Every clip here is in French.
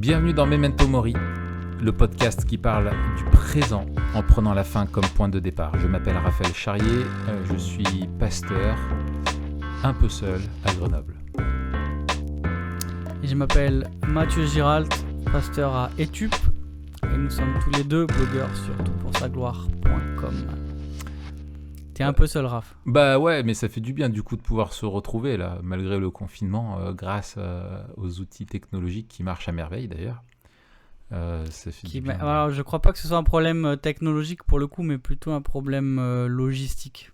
Bienvenue dans Memento Mori, le podcast qui parle du présent en prenant la fin comme point de départ. Je m'appelle Raphaël Charrier, je suis pasteur, un peu seul à Grenoble. Et je m'appelle Mathieu Giralt, pasteur à Etup, et nous sommes tous les deux blogueurs sur toutpoursagloire.com. T'es un peu seul, Raph. Bah ouais, mais ça fait du bien du coup de pouvoir se retrouver là, malgré le confinement, grâce aux outils technologiques qui marchent à merveille d'ailleurs. Ça fait du bien. Alors, je crois pas que ce soit un problème technologique pour le coup, mais plutôt un problème logistique.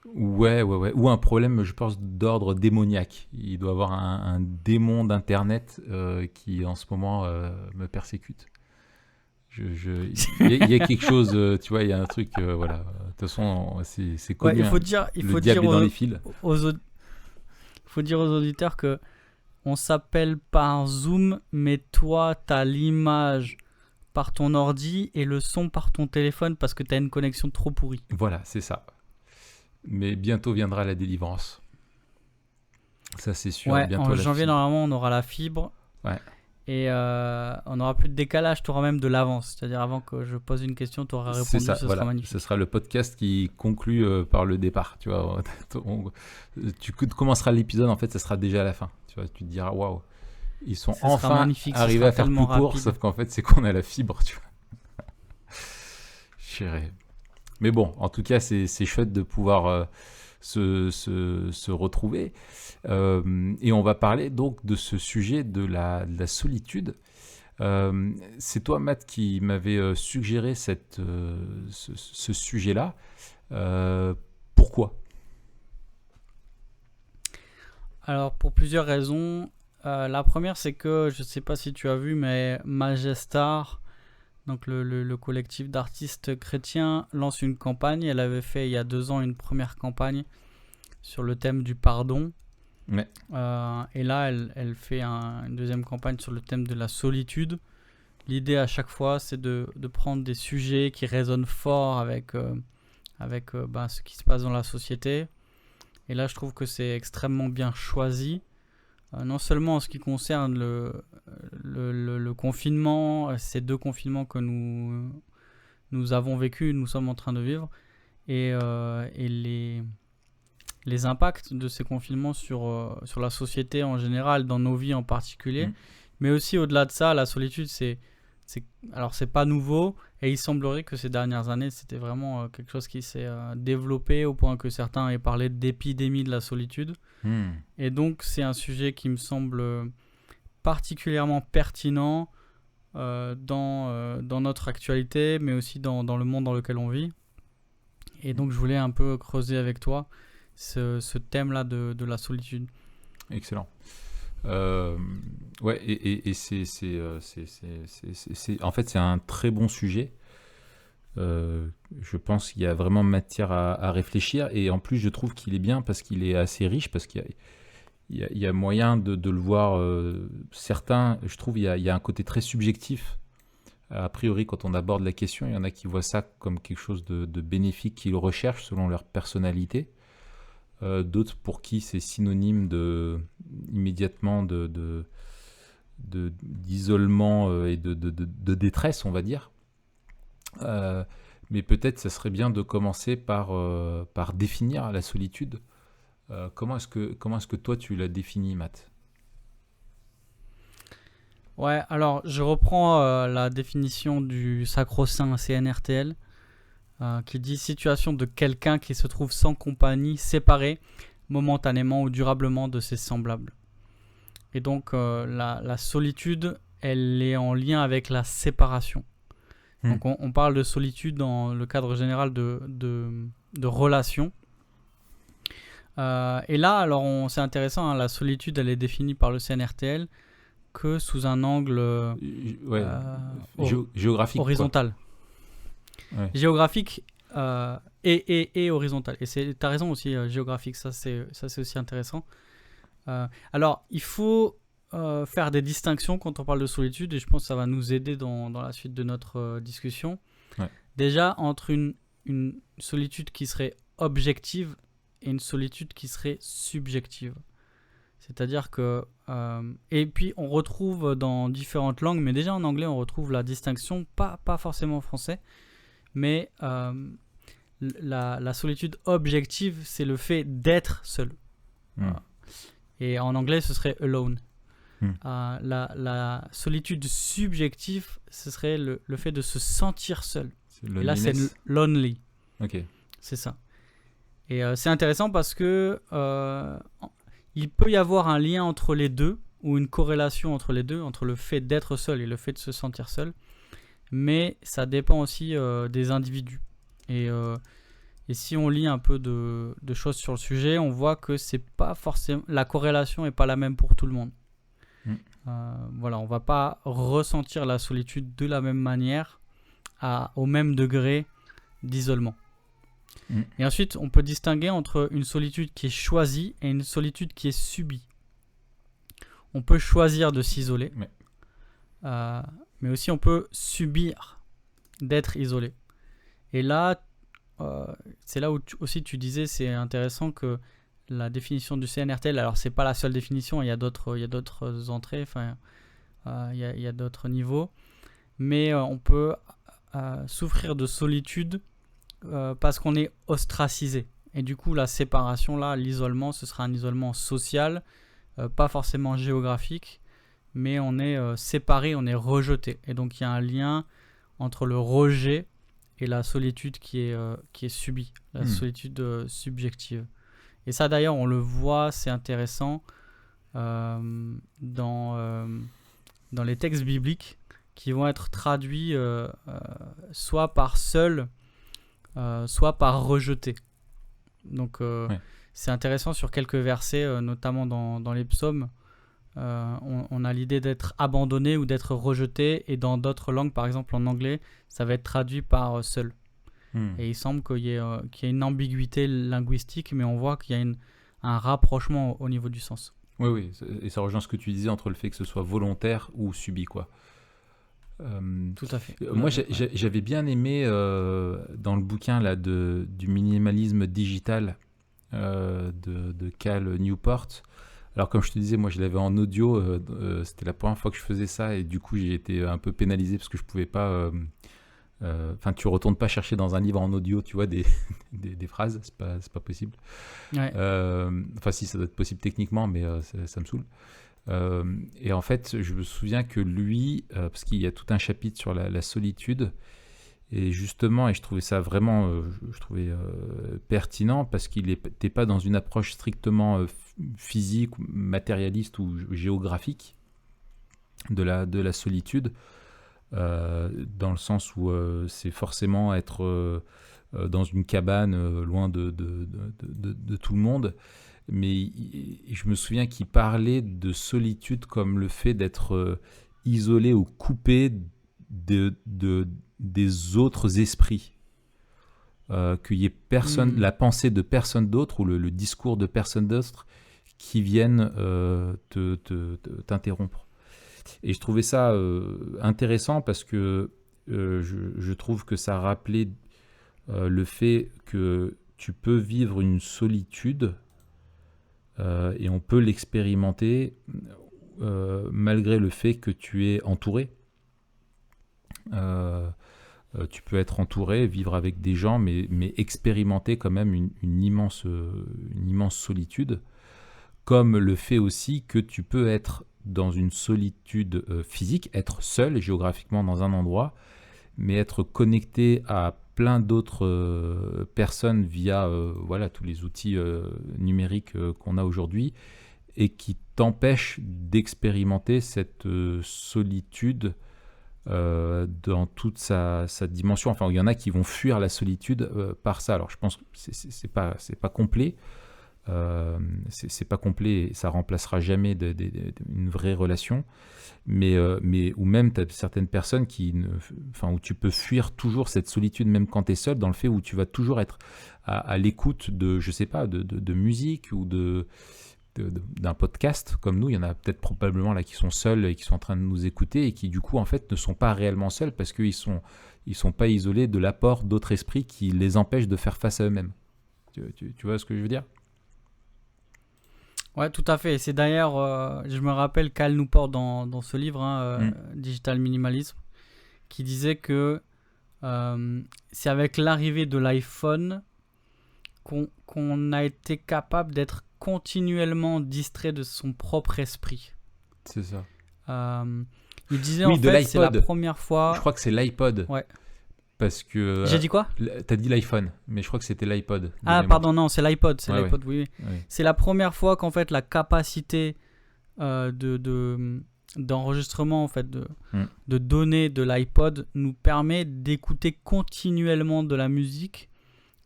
Ouais. Ou un problème, je pense, d'ordre démoniaque. Il doit y avoir un démon d'Internet qui, en ce moment, me persécute. Il y a quelque chose, tu vois, il y a un truc, voilà. De toute façon, c'est connu. Ouais, il faut diable dire est dans les fils. faut dire aux auditeurs que on s'appelle par Zoom, mais toi, t'as l'image par ton ordi et le son par ton téléphone parce que t'as une connexion trop pourrie. Voilà, c'est ça. Mais bientôt viendra la délivrance. Ça, c'est sûr. Ouais, bientôt en janvier, normalement, on aura la fibre. Ouais. Et on n'aura plus de décalage, tu auras même de l'avance. C'est-à-dire, avant que je pose une question, tu auras répondu, C'est ça, ce voilà. sera magnifique. Ce sera le podcast qui conclut par le départ. Tu vois, tu commenceras l'épisode, en fait, ça sera déjà à la fin. Tu vois, tu te diras, waouh, ils sont enfin arrivés à faire plus court, sauf qu'en fait, c'est qu'on a la fibre, tu vois. Chérie. Mais bon, en tout cas, c'est chouette de pouvoir se retrouver. Et on va parler donc de ce sujet de la solitude. C'est toi, Matt, qui m'avait suggéré ce sujet-là. Pourquoi ? Alors, pour plusieurs raisons. La première, c'est que, je ne sais pas si tu as vu, mais Magestar, donc le collectif d'artistes chrétiens, lance une campagne. Elle avait fait il y a 2 ans une première campagne sur le thème du pardon. Ouais. Et là, elle fait une deuxième campagne sur le thème de la solitude. L'idée à chaque fois, c'est de prendre des sujets qui résonnent fort avec ce qui se passe dans la société. Et là, je trouve que c'est extrêmement bien choisi. Non seulement en ce qui concerne le confinement, ces 2 confinements que nous avons vécu, nous sommes en train de vivre, et les impacts de ces confinements sur la société en général, dans nos vies en particulier, mais aussi au-delà de ça, la solitude, c'est pas nouveau, et il semblerait que ces dernières années, c'était vraiment quelque chose qui s'est développé au point que certains aient parlé d'épidémie de la solitude. Et donc, c'est un sujet qui me semble particulièrement pertinent dans notre actualité, mais aussi dans le monde dans lequel on vit. Et donc, je voulais un peu creuser avec toi ce thème-là de la solitude. Excellent. Ouais, et en fait, c'est un très bon sujet. Je pense qu'il y a vraiment matière à réfléchir, et en plus, je trouve qu'il est bien parce qu'il est assez riche, parce qu'il y a moyen de le voir. Certains, je trouve, il y a un côté très subjectif. A priori, quand on aborde la question, il y en a qui voient ça comme quelque chose de bénéfique, qu'ils recherchent selon leur personnalité. D'autres pour qui c'est synonyme immédiatement d'isolement et de détresse, on va dire. Mais peut-être ça serait bien de commencer par définir la solitude. Comment est-ce que toi tu l'as définie, Matt ? Ouais, alors je reprends la définition du sacro-saint CNRTL. Qui dit situation de quelqu'un qui se trouve sans compagnie, séparé momentanément ou durablement de ses semblables. Et donc la solitude, elle est en lien avec la séparation. Donc on parle de solitude dans le cadre général de relations. Et là, alors c'est intéressant, hein, la solitude, elle est définie par le CNRTL que sous un angle géographique, horizontal. Ouais. Géographique et horizontal. Et tu as raison aussi, géographique, ça c'est aussi intéressant. Alors, il faut faire des distinctions quand on parle de solitude, et je pense que ça va nous aider dans la suite de notre discussion. Ouais. Déjà, entre une solitude qui serait objective et une solitude qui serait subjective. C'est-à-dire que... et puis, on retrouve dans différentes langues, mais déjà en anglais, on retrouve la distinction, pas forcément en français, mais la solitude objective, c'est le fait d'être seul. Voilà. Et en anglais, ce serait alone. La solitude subjective, ce serait le fait de se sentir seul. Et là, c'est lonely. Ok. C'est ça. Et c'est intéressant parce que il peut y avoir un lien entre les deux, ou une corrélation entre les deux, entre le fait d'être seul et le fait de se sentir seul. Mais ça dépend aussi des individus. Et si on lit un peu de choses sur le sujet, on voit que c'est pas forcément, la corrélation n'est pas la même pour tout le monde. Voilà, on va pas ressentir la solitude de la même manière, au même degré d'isolement. Et ensuite, on peut distinguer entre une solitude qui est choisie et une solitude qui est subie. On peut choisir de s'isoler, mais aussi on peut subir d'être isolé. Et là, c'est là où aussi tu disais, c'est intéressant que la définition du CNRTL, alors c'est pas la seule définition, il y a d'autres entrées, enfin, il y a d'autres niveaux, mais on peut souffrir de solitude parce qu'on est ostracisé. Et du coup, la séparation, là, l'isolement, ce sera un isolement social, pas forcément géographique, mais on est séparé, on est rejeté. Et donc, il y a un lien entre le rejet et la solitude qui est subie, la solitude subjective. Et ça, d'ailleurs, on le voit, c'est intéressant dans les textes bibliques qui vont être traduits soit par seul, soit par rejeté. Donc, c'est intéressant sur quelques versets, notamment dans les psaumes. On a l'idée d'être abandonné ou d'être rejeté, et dans d'autres langues, par exemple en anglais, ça va être traduit par seul. Et il semble qu'il y ait une ambiguïté linguistique, mais on voit qu'il y a un rapprochement au niveau du sens. Oui, et ça rejoint ce que tu disais entre le fait que ce soit volontaire ou subi, quoi. Tout à fait. Moi, j'avais bien aimé dans le bouquin là, du minimalisme digital de Cal Newport. Alors, comme je te disais, moi, je l'avais en audio. C'était la première fois que je faisais ça, et du coup, j'ai été un peu pénalisé parce que je pouvais pas. Enfin, tu retournes pas chercher dans un livre en audio, tu vois, des phrases, c'est pas possible. Ouais. Enfin, si, ça doit être possible techniquement, mais ça me saoule. Et en fait, je me souviens que lui, parce qu'il y a tout un chapitre sur la solitude, et justement, et je trouvais ça vraiment pertinent, parce qu'il n'était pas dans une approche strictement physique, matérialiste ou géographique de la solitude, dans le sens où c'est forcément être dans une cabane loin de tout le monde. Mais je me souviens qu'il parlait de solitude comme le fait d'être isolé ou coupé des autres esprits. Qu'il y ait la pensée de personne d'autre ou le discours de personne d'autre qui viennent t'interrompre. Et je trouvais ça intéressant parce que je trouve que ça rappelait le fait que tu peux vivre une solitude et on peut l'expérimenter malgré le fait que tu es entouré. Tu peux être entouré, vivre avec des gens, mais expérimenter quand même une immense solitude, comme le fait aussi que tu peux être dans une solitude physique, être seul géographiquement dans un endroit, mais être connecté à plein d'autres personnes via tous les outils numériques qu'on a aujourd'hui, et qui t'empêchent d'expérimenter cette solitude dans toute sa dimension. Enfin, il y en a qui vont fuir la solitude par ça. Alors, je pense que c'est pas complet. C'est pas complet, et ça remplacera jamais une vraie relation, mais ou même tu as certaines personnes où tu peux fuir toujours cette solitude même quand tu es seul, dans le fait où tu vas toujours être à l'écoute de, je sais pas, de musique ou d'un podcast comme nous. Il y en a peut-être probablement là qui sont seuls et qui sont en train de nous écouter, et qui du coup en fait ne sont pas réellement seuls parce qu'ils sont pas isolés de l'apport d'autres esprits qui les empêchent de faire face à eux-mêmes. Tu vois ce que je veux dire ? Ouais, tout à fait. Et c'est d'ailleurs, je me rappelle Cal Newport dans ce livre, Digital Minimalism, qui disait que c'est avec l'arrivée de l'iPhone qu'on a été capable d'être continuellement distrait de son propre esprit. C'est ça. Il disait en fait, c'est la première fois... Je crois que c'est l'iPod. Ouais. Parce que... J'ai dit quoi ? T'as dit l'iPhone, mais je crois que c'était l'iPod. Ah, pardon, non, c'est l'iPod. C'est l'iPod, oui. C'est la première fois qu'en fait, la capacité d'enregistrement, en fait, de données de l'iPod nous permet d'écouter continuellement de la musique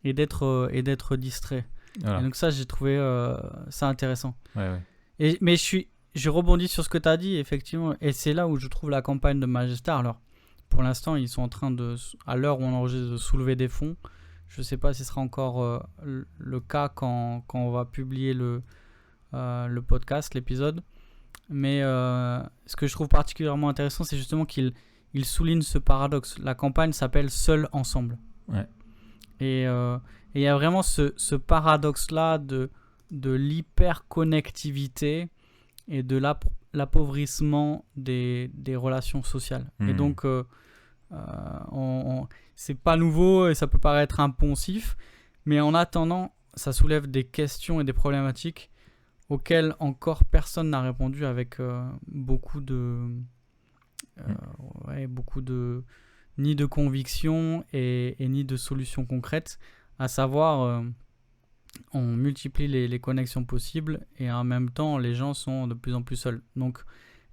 et d'être distrait. Voilà. Et donc ça, j'ai trouvé ça intéressant. Mais je rebondis sur ce que tu as dit, effectivement, et c'est là où je trouve la campagne de Majestar. Alors, pour l'instant, ils sont en train à l'heure où on enregistre, de soulever des fonds. Je ne sais pas si ce sera encore le cas quand on va publier le podcast, l'épisode. Mais ce que je trouve particulièrement intéressant, c'est justement qu'il souligne ce paradoxe. La campagne s'appelle Seul ensemble. Ouais. Et il y a vraiment ce paradoxe-là de l'hyperconnectivité et de l'appauvrissement des relations sociales. Et donc, c'est pas nouveau et ça peut paraître impensif, mais en attendant, ça soulève des questions et des problématiques auxquelles encore personne n'a répondu avec beaucoup de ni de conviction et ni de solutions concrètes, à savoir on multiplie les connexions possibles et en même temps les gens sont de plus en plus seuls. Donc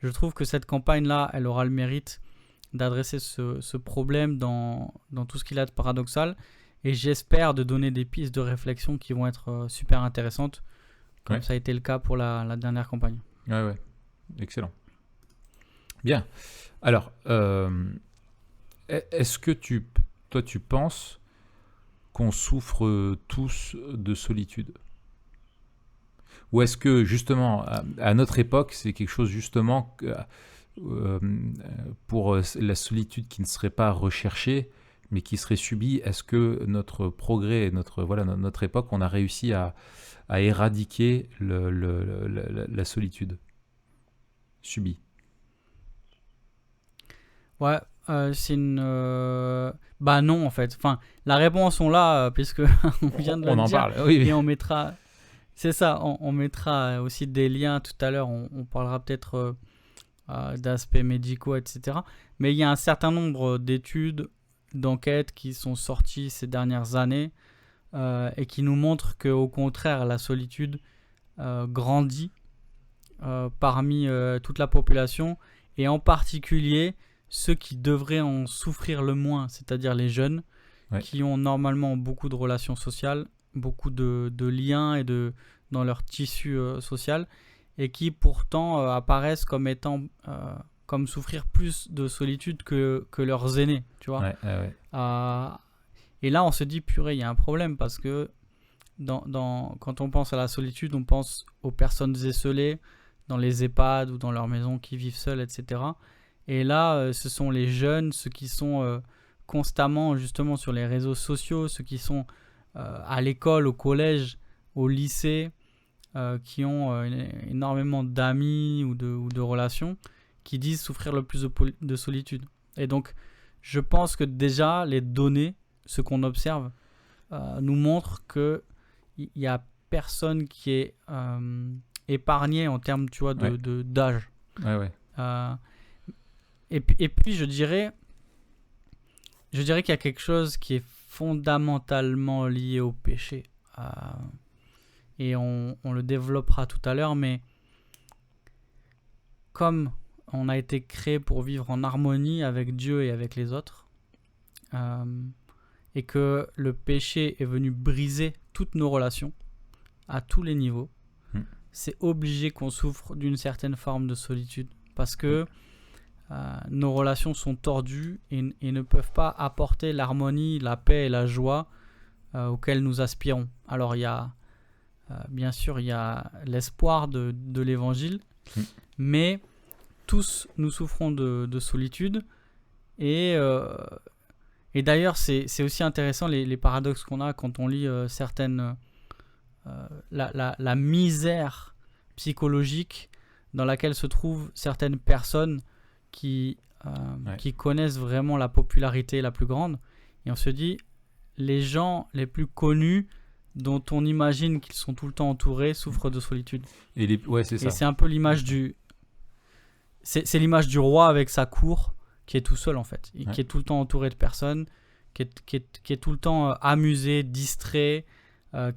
je trouve que cette campagne-là, elle aura le mérite d'adresser ce problème dans tout ce qu'il a de paradoxal, et j'espère de donner des pistes de réflexion qui vont être super intéressantes, comme ça a été le cas pour la dernière campagne. Ouais, excellent. Bien. Alors, est-ce que toi tu penses qu'on souffre tous de solitude ? Ou est-ce que justement, à notre époque, c'est quelque chose justement pour la solitude qui ne serait pas recherchée, mais qui serait subie? Est-ce que notre progrès, notre époque, on a réussi à éradiquer la solitude subie? Ouais, c'est une... Bah non, en fait. Enfin, la réponse, on l'a, puisque on vient de le dire. On en parle, oui. Et on mettra... C'est ça, on mettra aussi des liens tout à l'heure. On parlera peut-être d'aspects médicaux, etc. Mais il y a un certain nombre d'études, d'enquêtes qui sont sorties ces dernières années et qui nous montrent qu'au contraire, la solitude grandit parmi toute la population, et en particulier ceux qui devraient en souffrir le moins, c'est-à-dire les jeunes, qui ont normalement beaucoup de relations sociales, beaucoup de liens dans leur tissu social, et qui pourtant apparaissent comme étant comme souffrir plus de solitude que leurs aînés, tu vois. Et là on se dit purée, il y a un problème, parce que quand on pense à la solitude, on pense aux personnes esseulées dans les EHPAD ou dans leur maison qui vivent seules, etc. Et là, ce sont les jeunes, ceux qui sont constamment justement sur les réseaux sociaux, ceux qui sont à l'école, au collège, au lycée, qui ont énormément d'amis ou de relations, qui disent souffrir le plus de solitude. Et donc, je pense que déjà, les données, ce qu'on observe, nous montrent qu'il n'y a personne qui est épargné en termes, tu vois, d'âge. Et puis je dirais qu'il y a quelque chose qui est fondamentalement lié au péché. Et on le développera tout à l'heure, mais comme on a été créé pour vivre en harmonie avec Dieu et avec les autres, et que le péché est venu briser toutes nos relations à tous les niveaux, c'est obligé qu'on souffre d'une certaine forme de solitude, parce que nos relations sont tordues et ne peuvent pas apporter l'harmonie, la paix et la joie auxquelles nous aspirons. Alors bien sûr, il y a l'espoir de l'évangile, mais tous nous souffrons de solitude, et d'ailleurs c'est aussi intéressant les paradoxes qu'on a quand on lit certaines... la misère psychologique dans laquelle se trouvent certaines personnes qui connaissent vraiment la popularité la plus grande. Et on se dit, les gens les plus connus dont on imagine qu'ils sont tout le temps entourés souffrent de solitude. C'est ça. Et c'est un peu l'image c'est l'image du roi avec sa cour qui est tout seul en fait, qui est tout le temps entouré de personnes, qui est tout le temps amusé, distrait,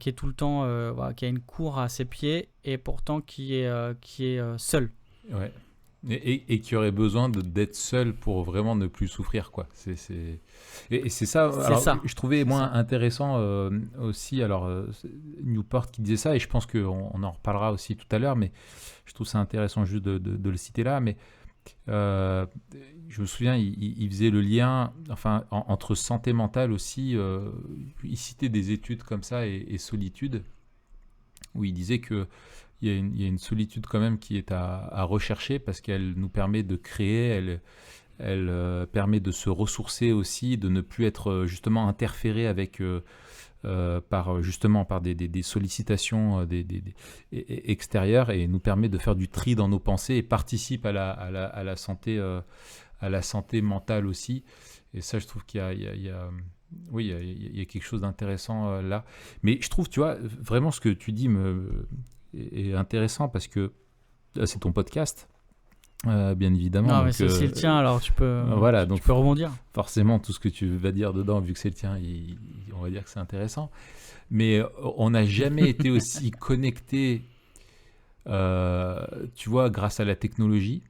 qui est tout le temps qui a une cour à ses pieds et pourtant qui est seul. Ouais. Et qui aurait besoin d'être seul pour vraiment ne plus souffrir, quoi. Et c'est ça. Alors, je trouvais moins intéressant aussi. Alors Newport qui disait ça, et je pense qu'on en reparlera aussi tout à l'heure, mais je trouve ça intéressant juste de le citer là. Mais je me souviens, il faisait le lien, enfin, entre santé mentale aussi. Il citait des études comme ça et solitude, où il disait que il y a une solitude quand même qui est à rechercher parce qu'elle nous permet de créer, elle permet de se ressourcer aussi, de ne plus être justement interféré avec par des sollicitations extérieures, et nous permet de faire du tri dans nos pensées et participe à la santé mentale aussi. Et ça, je trouve qu'il y a quelque chose d'intéressant là. Mais je trouve, tu vois, vraiment ce que tu dis est intéressant parce que c'est ton podcast, bien évidemment. Non, mais c'est le tien, alors tu peux rebondir. Forcément, tout ce que tu vas dire dedans, vu que c'est le tien, on va dire que c'est intéressant. Mais on n'a jamais été aussi connecté, tu vois, grâce à la technologie.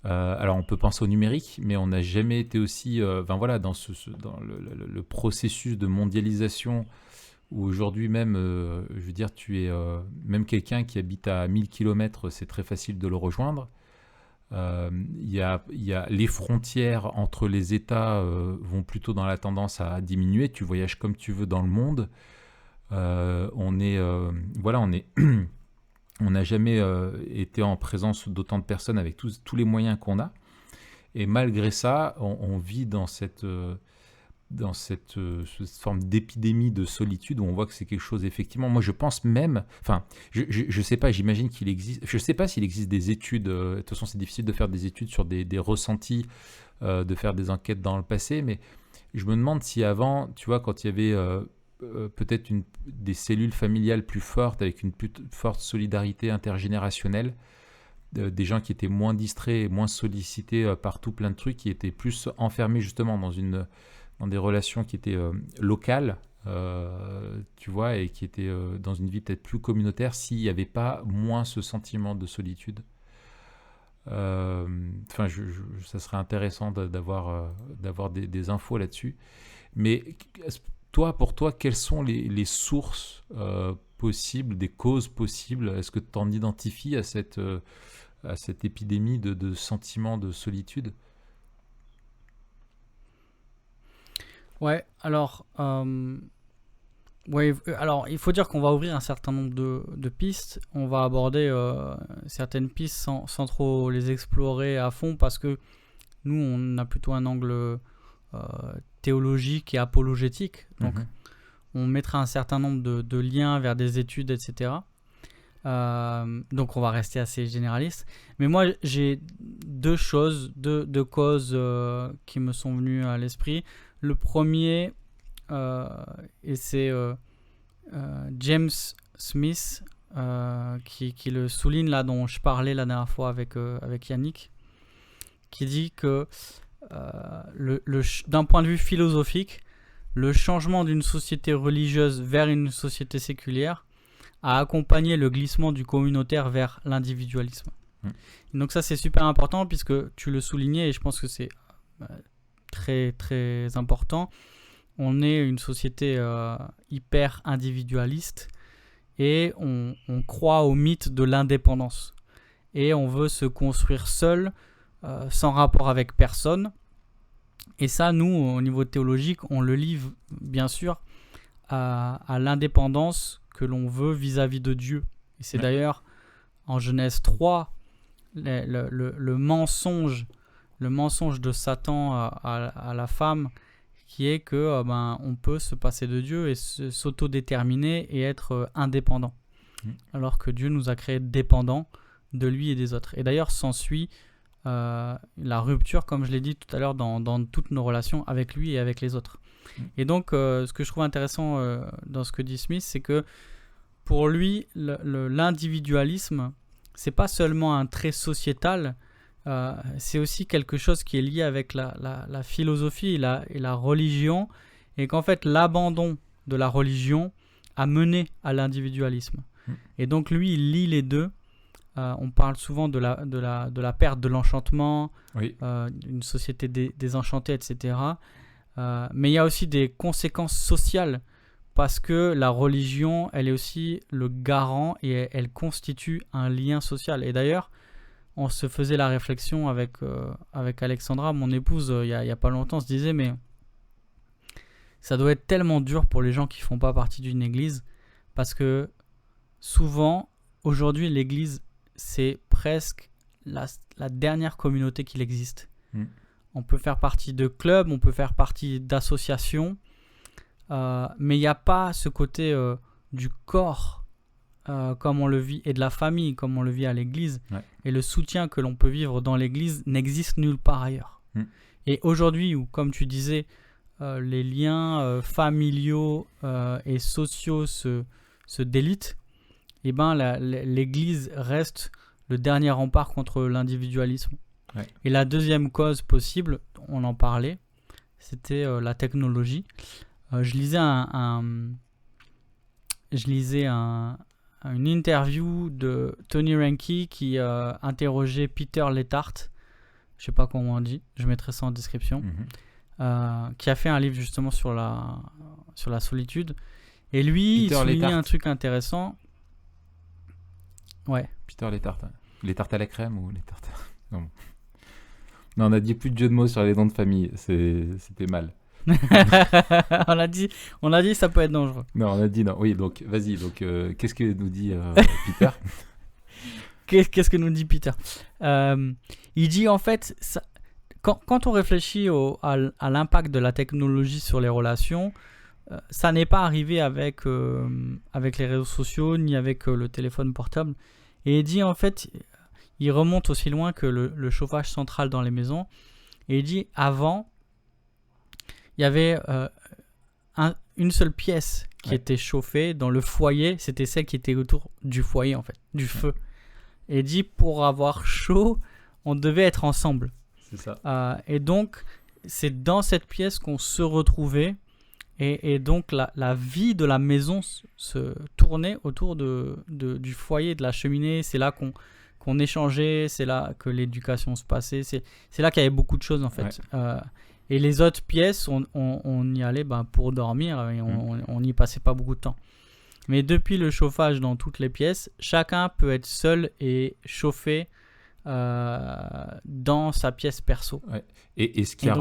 Alors on peut penser au numérique, mais on n'a jamais été aussi, dans le processus de mondialisation où aujourd'hui même, je veux dire, tu es même quelqu'un qui habite à 1000 km, c'est très facile de le rejoindre. Il y a les frontières entre les États vont plutôt dans la tendance à diminuer. Tu voyages comme tu veux dans le monde. On n'a jamais été en présence d'autant de personnes avec tous les moyens qu'on a. Et malgré ça, on vit dans cette forme d'épidémie de solitude où on voit que c'est quelque chose, effectivement. Moi, je pense même, enfin, je sais pas, j'imagine qu'il existe, je sais pas s'il existe des études, de toute façon, c'est difficile de faire des études sur des ressentis, de faire des enquêtes dans le passé, mais je me demande si avant, tu vois, quand il y avait peut-être des cellules familiales plus fortes, avec une plus forte solidarité intergénérationnelle, des gens qui étaient moins distraits, moins sollicités par tout plein de trucs, qui étaient plus enfermés justement dans des relations qui étaient locales, tu vois, et qui étaient dans une vie peut-être plus communautaire, s'il n'y avait pas moins ce sentiment de solitude. Enfin, ça serait intéressant d'avoir des infos là-dessus. Mais pour toi, quelles sont les sources possibles, des causes possibles? Est-ce que tu en identifies à cette épidémie de sentiments de solitude? Ouais, alors, il faut dire qu'on va ouvrir un certain nombre de pistes. On va aborder certaines pistes sans trop les explorer à fond parce que nous, on a plutôt un angle théologique et apologétique. Donc, on mettra un certain nombre de liens vers des études, etc. Donc, on va rester assez généraliste. Mais moi, j'ai deux causes qui me sont venues à l'esprit. Le premier, et c'est James Smith qui le souligne là, dont je parlais la dernière fois avec Yannick, qui dit que d'un point de vue philosophique, le changement d'une société religieuse vers une société séculière a accompagné le glissement du communautaire vers l'individualisme. Donc ça, c'est super important puisque tu le soulignais et je pense que c'est très très important. On est une société hyper individualiste et on croit au mythe de l'indépendance et on veut se construire seul, sans rapport avec personne. Et ça, nous, au niveau théologique, on le lie bien sûr à l'indépendance que l'on veut vis-à-vis de Dieu. Et c'est d'ailleurs en Genèse 3 le mensonge de Satan à la femme, qui est que on peut se passer de Dieu et s'autodéterminer et être indépendant. alors que Dieu nous a créés dépendants de lui et des autres. Et d'ailleurs, s'ensuit la rupture, comme je l'ai dit tout à l'heure, dans toutes nos relations avec lui et avec les autres. Et donc, ce que je trouve intéressant dans ce que dit Smith, c'est que pour lui, l'individualisme, c'est pas seulement un trait sociétal, c'est aussi quelque chose qui est lié avec la philosophie et la religion, et qu'en fait, l'abandon de la religion a mené à l'individualisme. Et donc, lui, il lie les deux. On parle souvent de la perte de l'enchantement, une société désenchantée, etc. Mais il y a aussi des conséquences sociales parce que la religion, elle est aussi le garant et elle constitue un lien social. Et d'ailleurs, on se faisait la réflexion avec Alexandra, mon épouse, il y a pas longtemps, on se disait, mais ça doit être tellement dur pour les gens qui ne font pas partie d'une église parce que souvent, aujourd'hui, l'église, c'est presque la dernière communauté qu'il existe. On peut faire partie de clubs, on peut faire partie d'associations, mais il n'y a pas ce côté du corps comme on le vit, et de la famille comme on le vit à l'église. Et le soutien que l'on peut vivre dans l'église n'existe nulle part ailleurs. Et aujourd'hui, où, comme tu disais, les liens familiaux et sociaux se délitent, eh ben, l'église reste le dernier rempart contre l'individualisme. Et la deuxième cause possible, on en parlait, c'était la technologie. Je lisais une interview de Tony Reinke qui interrogeait Peter Leithart, je ne sais pas comment on dit, je mettrai ça en description, qui a fait un livre justement sur la solitude. Et lui, il soulignait un truc intéressant. Ouais. Peter Leithart. Les tartes à la crème ou les tartes non. Non, on a dit plus de jeux de mots sur les noms de famille. C'était mal. on a dit ça peut être dangereux. Non, on a dit non. Oui, donc vas-y. Donc, qu'est-ce que nous dit Peter? Qu'est-ce que nous dit Peter? Il dit en fait, quand on réfléchit à l'impact de la technologie sur les relations, ça n'est pas arrivé avec les réseaux sociaux ni avec le téléphone portable. Et il dit en fait, il remonte aussi loin que le chauffage central dans les maisons. Et il dit avant, il y avait une seule pièce qui était chauffée dans le foyer. C'était celle qui était autour du foyer en fait, du feu. Et il dit pour avoir chaud, on devait être ensemble. C'est ça. Et donc, c'est dans cette pièce qu'on se retrouvait. Et donc, la vie de la maison se tournait autour du foyer, de la cheminée. C'est là qu'on échangeait, c'est là que l'éducation se passait. C'est là qu'il y avait beaucoup de choses, en fait. Et les autres pièces, on y allait pour dormir et on n'y passait pas beaucoup de temps. Mais depuis le chauffage dans toutes les pièces, chacun peut être seul et chauffé dans sa pièce perso. Et ce qui a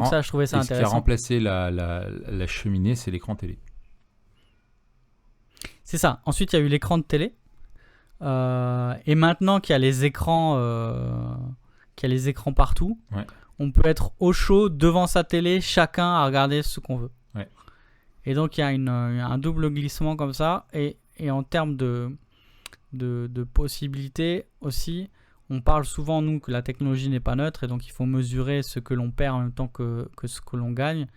remplacé la cheminée, c'est l'écran télé. C'est ça. Ensuite, il y a eu l'écran de télé. Et maintenant qu'il y a les écrans, partout, on peut être au chaud devant sa télé, chacun à regarder ce qu'on veut. Et donc, il y a un double glissement comme ça. Et en termes de possibilités aussi, on parle souvent, nous, que la technologie n'est pas neutre et donc il faut mesurer ce que l'on perd en même temps que ce que l'on gagne.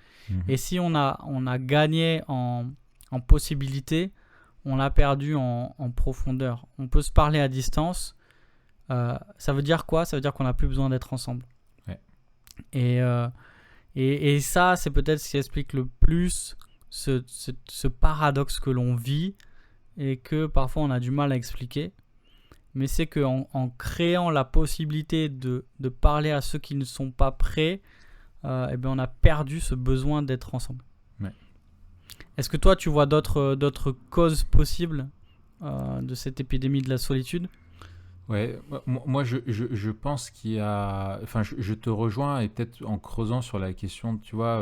Et si on a gagné en possibilité, on l'a perdu en profondeur. On peut se parler à distance. Ça veut dire quoi? Ça veut dire qu'on n'a plus besoin d'être ensemble. Et ça, c'est peut-être ce qui explique le plus ce paradoxe que l'on vit et que parfois on a du mal à expliquer. Mais c'est qu'en créant la possibilité de parler à ceux qui ne sont pas prêts, on a perdu ce besoin d'être ensemble. Est-ce que toi, tu vois d'autres causes possibles de cette épidémie de la solitude? Ouais, moi je pense qu'il y a... Enfin, je te rejoins, et peut-être en creusant sur la question, tu vois,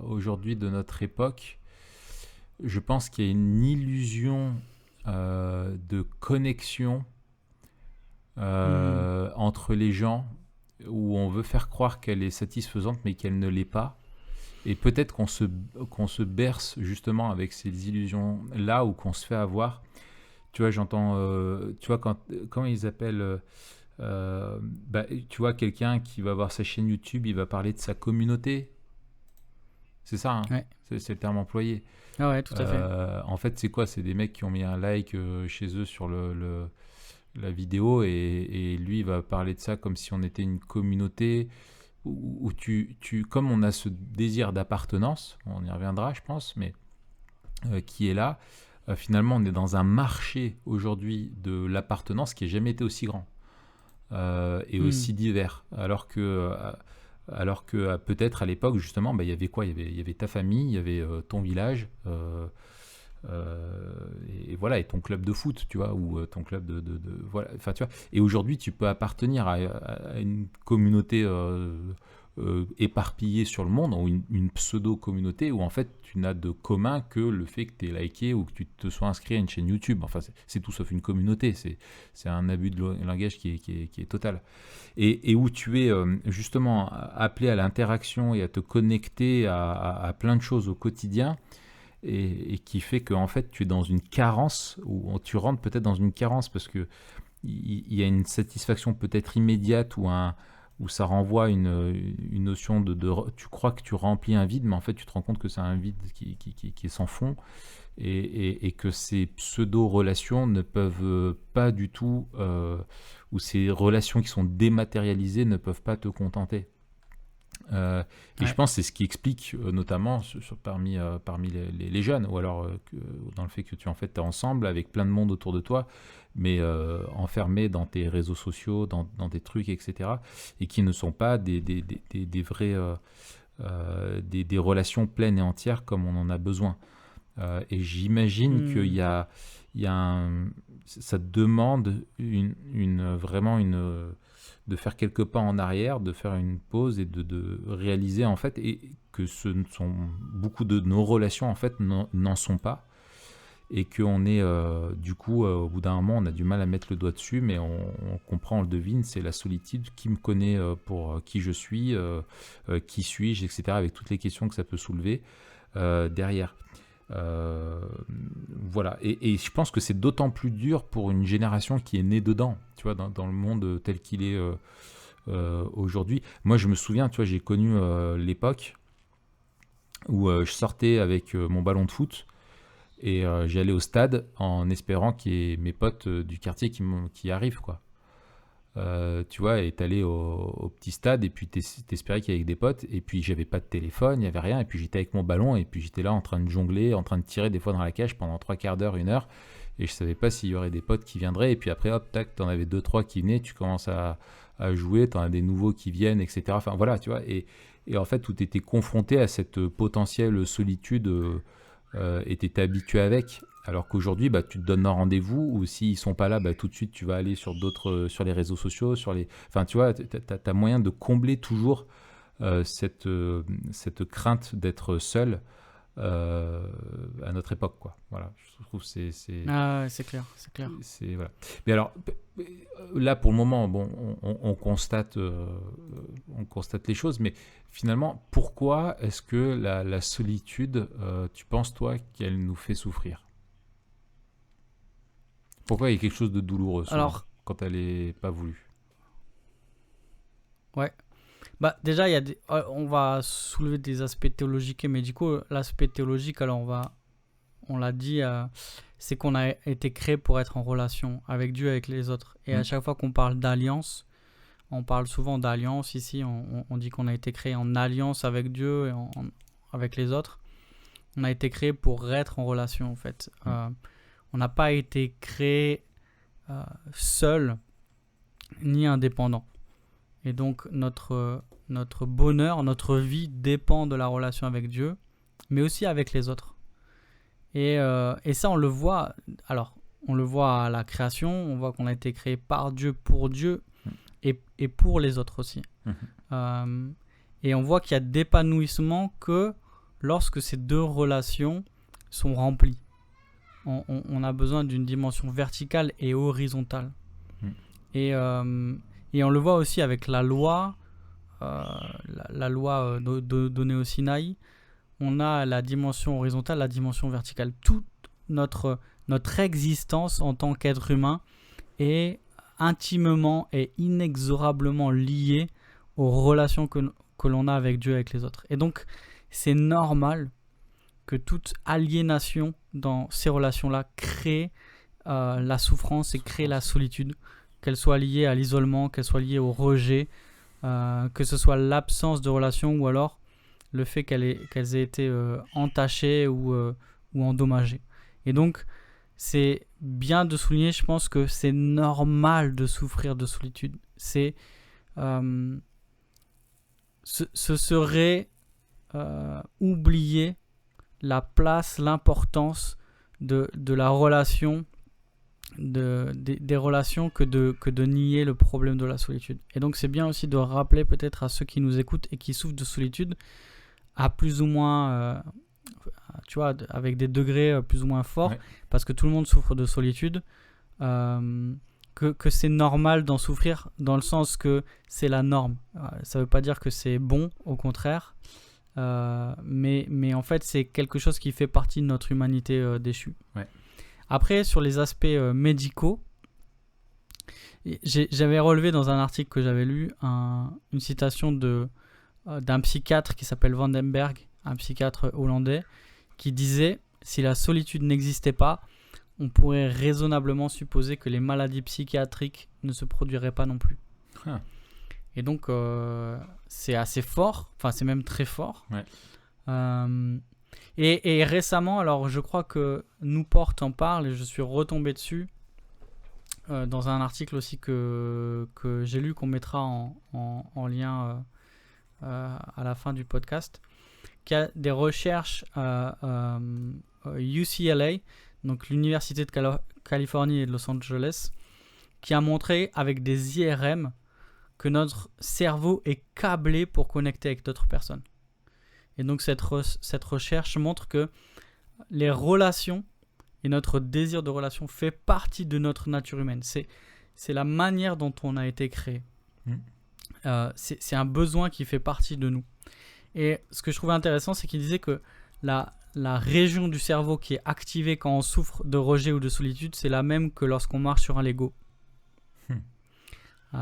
aujourd'hui de notre époque, je pense qu'il y a une illusion de connexion entre les gens, où on veut faire croire qu'elle est satisfaisante mais qu'elle ne l'est pas, et peut-être qu'on se berce justement avec ces illusions là, ou qu'on se fait avoir. tu vois, j'entends, tu vois, quand ils appellent, tu vois, quelqu'un qui va voir sa chaîne YouTube, il va parler de sa communauté. C'est ça, hein. Ouais. C'est le terme employé. Ah ouais, tout à fait. En fait, c'est quoi? C'est des mecs qui ont mis un like chez eux sur la vidéo et lui, il va parler de ça comme si on était une communauté où comme on a ce désir d'appartenance, on y reviendra, je pense, mais qui est là. Finalement, on est dans un marché aujourd'hui de l'appartenance qui n'a jamais été aussi grand et aussi divers. Alors que peut-être à l'époque, justement, il y avait quoi? Il y avait ta famille, il y avait ton village, et voilà, et ton club de foot, tu vois, ou ton club voilà, enfin, tu vois. Et aujourd'hui, tu peux appartenir à une communauté éparpillée sur le monde, ou une pseudo-communauté où en fait tu n'as de commun que le fait que tu aies liké ou que tu te sois inscrit à une chaîne YouTube. Enfin, c'est tout sauf une communauté, c'est un abus de langage qui est total. Et où tu es justement appelé à l'interaction et à te connecter à plein de choses au quotidien, et qui fait qu'en fait tu es dans une carence, ou tu rentres peut-être dans une carence parce que il y a une satisfaction peut-être immédiate où ça renvoie à une notion tu crois que tu remplis un vide, mais en fait tu te rends compte que c'est un vide qui est sans fond, et que ces pseudo-relations ne peuvent pas du tout, ou ces relations qui sont dématérialisées ne peuvent pas te contenter. Et je pense que c'est ce qui explique notamment parmi les jeunes, ou alors dans le fait que tu es ensemble avec plein de monde autour de toi, mais enfermé dans tes réseaux sociaux, dans tes trucs, etc., et qui ne sont pas des vrais, des relations pleines et entières comme on en a besoin. Et j'imagine qu'il y a ça demande vraiment de faire quelques pas en arrière, de faire une pause et de réaliser en fait, et que beaucoup de nos relations en fait n'en sont pas, et qu'on est du coup au bout d'un moment on a du mal à mettre le doigt dessus, mais on comprend, on le devine, c'est la solitude. Qui me connaît pour qui je suis, qui suis-je, etc., avec toutes les questions que ça peut soulever derrière. Voilà, et je pense que c'est d'autant plus dur pour une génération qui est née dedans, tu vois, dans le monde tel qu'il est aujourd'hui. Moi je me souviens, tu vois, j'ai connu l'époque où je sortais avec mon ballon de foot, et j'allais au stade en espérant qu'il y ait mes potes du quartier qui arrivent, quoi. Tu vois, et t'allais au petit stade, et puis t'espérais qu'il y avait des potes, et puis j'avais pas de téléphone, il y avait rien, et puis j'étais avec mon ballon, et puis j'étais là en train de jongler, en train de tirer des fois dans la cage pendant 3/4 d'heure, 1 heure, et je savais pas s'il y aurait des potes qui viendraient, et puis après hop, tac, t'en avais 2-3 qui venaient, tu commences à jouer, t'en as des nouveaux qui viennent, etc. Enfin voilà, tu vois, et en fait où t'étais confronté à cette potentielle solitude, et t'étais habitué avec. Alors qu'aujourd'hui, tu te donnes un rendez-vous, ou s'ils sont pas là, tout de suite tu vas aller sur sur les réseaux sociaux, enfin tu vois, t'as moyen de combler toujours cette crainte d'être seul à notre époque, quoi. Voilà, je trouve c'est Ah ouais, c'est clair. voilà. Mais alors là pour le moment, bon, on constate les choses, mais finalement, pourquoi est-ce que la solitude, tu penses toi qu'elle nous fait souffrir? Pourquoi il y a quelque chose de douloureux quand elle est pas voulue? Ouais. Déjà, on va soulever des aspects théologiques et médicaux. L'aspect théologique, alors on l'a dit, c'est qu'on a été créé pour être en relation avec Dieu, avec les autres. Et à chaque fois qu'on parle d'alliance, on parle souvent d'alliance. Ici, on dit qu'on a été créé en alliance avec Dieu et avec les autres. On a été créé pour être en relation, en fait. On n'a pas été créé seul ni indépendant. Et donc notre bonheur, notre vie dépend de la relation avec Dieu, mais aussi avec les autres. Et ça, on le voit. Alors, on le voit à la création. On voit qu'on a été créé par Dieu, pour Dieu, et pour les autres aussi. Et on voit qu'il y a d'épanouissement que lorsque ces deux relations sont remplies. On a besoin d'une dimension verticale et horizontale. Et on le voit aussi avec la loi, la loi donnée au Sinaï. On a la dimension horizontale, la dimension verticale. Toute notre notre existence en tant qu'être humain est intimement et inexorablement liée aux relations que l'on a avec Dieu et avec les autres. Et donc, c'est normal que toute aliénation dans ces relations-là crée la souffrance et crée la solitude, qu'elle soit liée à l'isolement, qu'elle soit liée au rejet, que ce soit l'absence de relation ou alors le fait qu'elles aient été entachées ou endommagées. Et donc, c'est bien de souligner, je pense que c'est normal de souffrir de solitude. Ce serait oublier la place, l'importance de la relation, des relations que de nier le problème de la solitude. Et donc c'est bien aussi de rappeler peut-être à ceux qui nous écoutent et qui souffrent de solitude, à plus ou moins, tu vois, avec des degrés plus ou moins forts, parce que tout le monde souffre de solitude, que c'est normal d'en souffrir, dans le sens que c'est la norme. Ça ne veut pas dire que c'est bon, au contraire, mais en fait c'est quelque chose qui fait partie de notre humanité déchue. Après, sur les aspects médicaux, j'avais relevé dans un article que j'avais lu une citation d'un psychiatre qui s'appelle Vandenberg, un psychiatre hollandais, qui disait « Si la solitude n'existait pas, on pourrait raisonnablement supposer que les maladies psychiatriques ne se produiraient pas non plus. » Et donc, c'est assez fort, enfin c'est même très fort. Et récemment, alors je crois que Newport en parle et je suis retombé dessus dans un article aussi que j'ai lu, qu'on mettra en lien à la fin du podcast, qu'il y a des recherches UCLA, donc l'Université de Californie et de Los Angeles, qui a montré avec des IRM que notre cerveau est câblé pour connecter avec d'autres personnes. Et donc cette recherche montre que les relations et notre désir de relation fait partie de notre nature humaine. C'est la manière dont on a été créé. C'est un besoin qui fait partie de nous. Et ce que je trouvais intéressant, c'est qu'il disait que la région du cerveau qui est activée quand on souffre de rejet ou de solitude, c'est la même que lorsqu'on marche sur un Lego. Je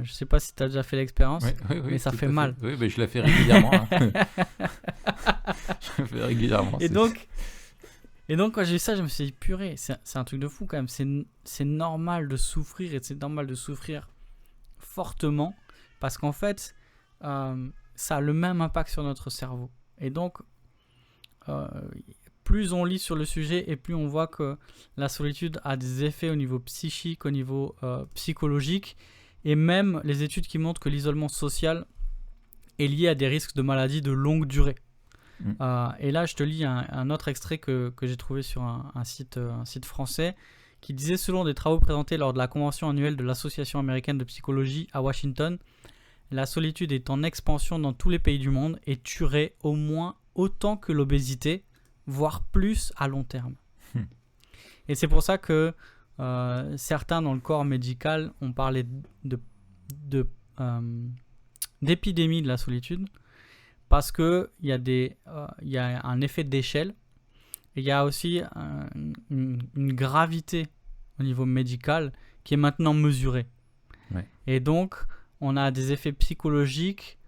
ne sais pas si tu as déjà fait l'expérience, mais ça fait mal. Oui, mais je la fais régulièrement. Je la fais régulièrement. Et donc, quand j'ai vu ça, je me suis dit, purée, c'est un truc de fou quand même. C'est normal de souffrir, et c'est normal de souffrir fortement, parce qu'en fait, ça a le même impact sur notre cerveau. Et donc, plus on lit sur le sujet et plus on voit que la solitude a des effets au niveau psychique, au niveau psychologique, et même les études qui montrent que l'isolement social est lié à des risques de maladies de longue durée. Et là, je te lis un autre extrait que j'ai trouvé sur un site français, qui disait: selon des travaux présentés lors de la convention annuelle de l'Association américaine de psychologie à Washington, la solitude est en expansion dans tous les pays du monde et tuerait au moins autant que l'obésité, voire plus à long terme. Et c'est pour ça que certains dans le corps médical ont parlé d'épidémie de la solitude, parce qu'il y a un effet d'échelle, et il y a aussi une gravité au niveau médical qui est maintenant mesurée. Et donc, on a des effets psychologiques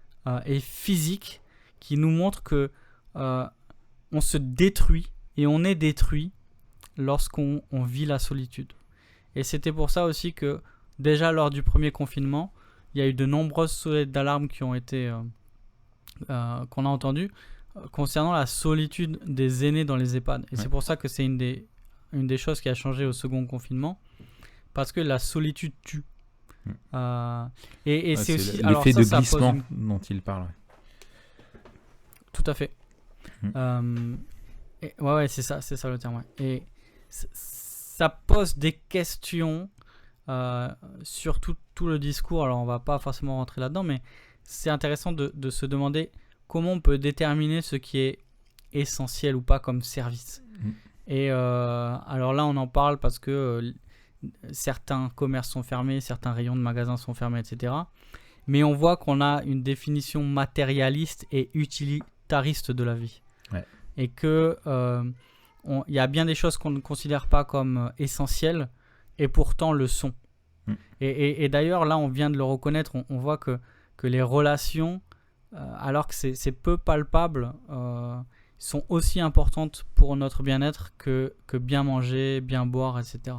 et physiques qui nous montrent que on se détruit et on est détruit lorsqu'on vit la solitude. Et c'était pour ça aussi que déjà lors du premier confinement, il y a eu de nombreuses sonnettes d'alarme qui ont été qu'on a entendues concernant la solitude des aînés dans les EHPAD. Et c'est pour ça que c'est une des choses qui a changé au second confinement, parce que la solitude tue. Et c'est aussi l'effet de glissement dont il parle. Tout à fait. C'est ça le terme. Et ça pose des questions sur tout le discours. Alors on va pas forcément rentrer là-dedans, mais c'est intéressant de se demander comment on peut déterminer ce qui est essentiel ou pas comme service. Et alors là on en parle parce que certains commerces sont fermés, certains rayons de magasins sont fermés, etc. Mais on voit qu'on a une définition matérialiste et utilitariste de la vie. Et que il y a bien des choses qu'on ne considère pas comme essentielles et pourtant le sont. Et d'ailleurs, là, on vient de le reconnaître, on voit que les relations, alors que c'est peu palpable, sont aussi importantes pour notre bien-être que bien manger, bien boire, etc.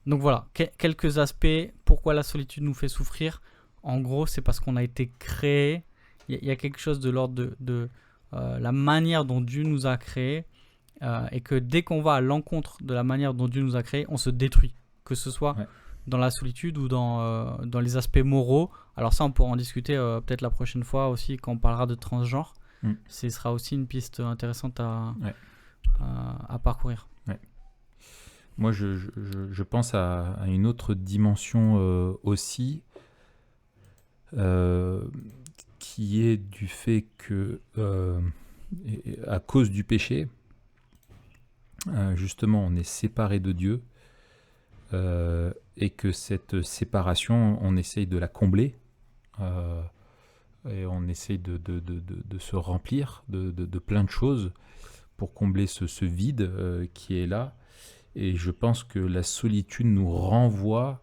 Donc voilà, quelques aspects. Pourquoi la solitude nous fait souffrir? En gros, c'est parce qu'on a été créé. Il y a quelque chose de l'ordre de la manière dont Dieu nous a créés, et que dès qu'on va à l'encontre de la manière dont Dieu nous a créés, on se détruit. Que ce soit dans la solitude ou dans les aspects moraux. Alors ça, on pourra en discuter peut-être la prochaine fois aussi quand on parlera de transgenre. Ce sera aussi une piste intéressante à parcourir. Moi, je pense à une autre dimension aussi, qui est du fait que, à cause du péché, justement, on est séparé de Dieu, et que cette séparation, on essaye de la combler, et on essaye de se remplir de plein de choses pour combler ce vide qui est là. Et je pense que la solitude nous renvoie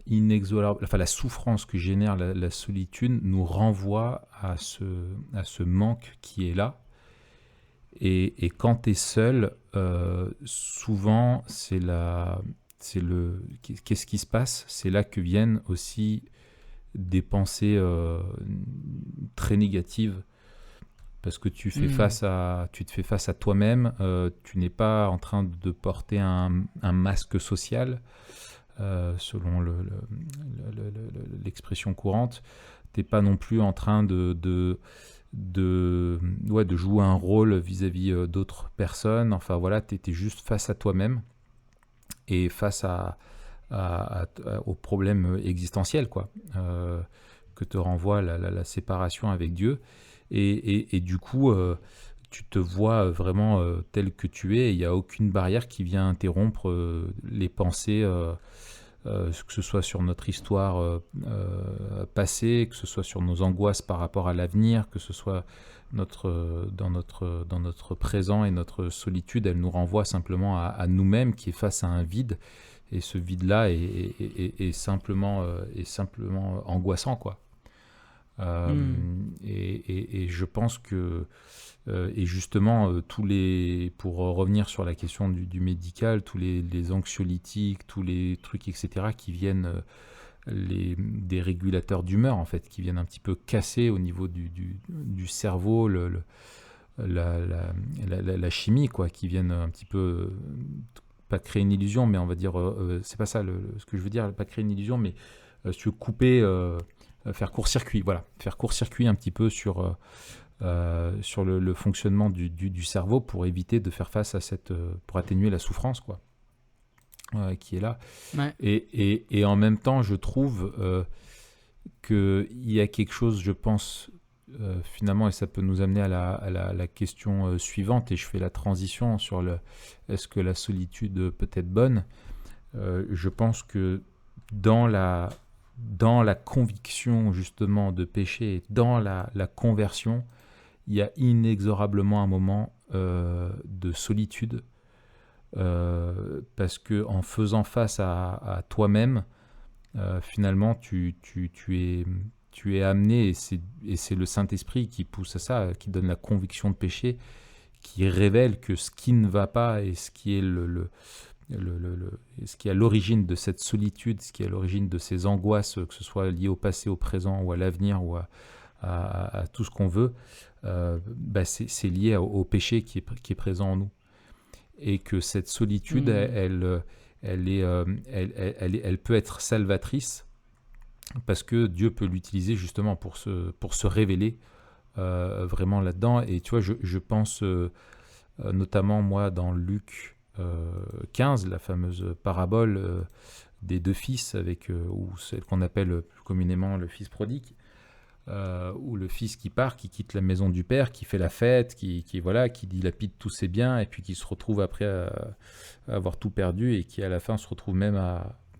inexorable, enfin la souffrance que génère la solitude nous renvoie à ce manque qui est là. Et quand tu es seul, souvent qu'est-ce qui se passe? C'est là que viennent aussi des pensées très négatives. Parce que tu te fais face à toi-même, tu n'es pas en train de porter un masque social, selon l'expression courante. Tu n'es pas non plus en train de jouer un rôle vis-à-vis d'autres personnes. Enfin voilà, tu es juste face à toi-même et face aux problèmes existentiels, quoi, que te renvoie la séparation avec Dieu. Et du coup, tu te vois vraiment tel que tu es. Il n'y a aucune barrière qui vient interrompre les pensées, que ce soit sur notre histoire passée, que ce soit sur nos angoisses par rapport à l'avenir, que ce soit dans notre présent et notre solitude. Elle nous renvoie simplement à nous-mêmes, qui est face à un vide. Et ce vide-là est simplement angoissant, quoi. Et je pense que et justement pour revenir sur la question du médical, tous les anxiolytiques, tous les trucs, etc., qui viennent des régulateurs d'humeur, en fait, qui viennent un petit peu casser au niveau du cerveau la chimie, quoi, qui viennent un petit peu pas créer une illusion, mais on va dire c'est pas ça ce que je veux dire, pas créer une illusion, mais se couper, faire court-circuit, voilà, faire court-circuit un petit peu sur le fonctionnement du cerveau pour éviter de faire face à pour atténuer la souffrance, quoi, qui est là. Ouais. Et en même temps, je trouve qu'il y a quelque chose, je pense, finalement, et ça peut nous amener à la question suivante, et je fais la transition sur est-ce que la solitude peut être bonne? Je pense que dans la conviction justement de péché, dans la conversion, il y a inexorablement un moment de solitude, parce que en faisant face à toi-même, finalement tu es amené, et c'est le Saint-Esprit qui pousse à ça, qui donne la conviction de péché, qui révèle que ce qui ne va pas et ce qui est ce qui est à l'origine de cette solitude, ce qui est à l'origine de ces angoisses, que ce soit lié au passé, au présent ou à l'avenir ou à tout ce qu'on veut, c'est lié au péché qui est présent en nous. Et que cette solitude, elle peut être salvatrice, parce que Dieu peut l'utiliser justement pour se révéler vraiment là-dedans. Et tu vois, je pense notamment, moi, dans Luc 15, la fameuse parabole des deux fils, ou celle qu'on appelle plus communément le fils prodigue, ou le fils qui part, qui quitte la maison du père, qui fait la fête, qui dilapide tous ses biens, et puis qui se retrouve après à avoir tout perdu, et qui à la fin se retrouve même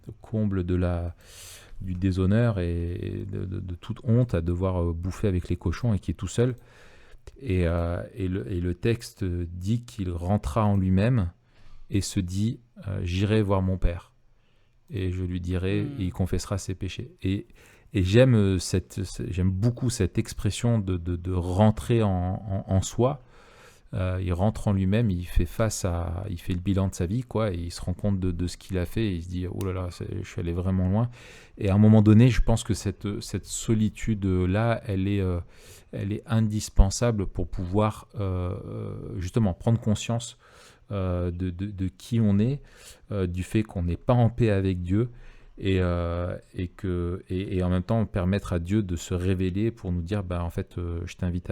au comble du déshonneur et de toute honte, à devoir bouffer avec les cochons, et qui est tout seul. Et le texte dit qu'il rentra en lui-même et se dit j'irai voir mon Père et je lui dirai et il confessera ses péchés. Et j'aime beaucoup cette expression de rentrer en soi. Il rentre en lui-même, il fait le bilan de sa vie, quoi, et il se rend compte de ce qu'il a fait, et il se dit oh là là, je suis allé vraiment loin. Et à un moment donné, je pense que cette solitude-là, elle est indispensable pour pouvoir justement prendre conscience de qui on est, du fait qu'on n'est pas en paix avec Dieu, et en même temps permettre à Dieu de se révéler pour nous dire en fait je t'invite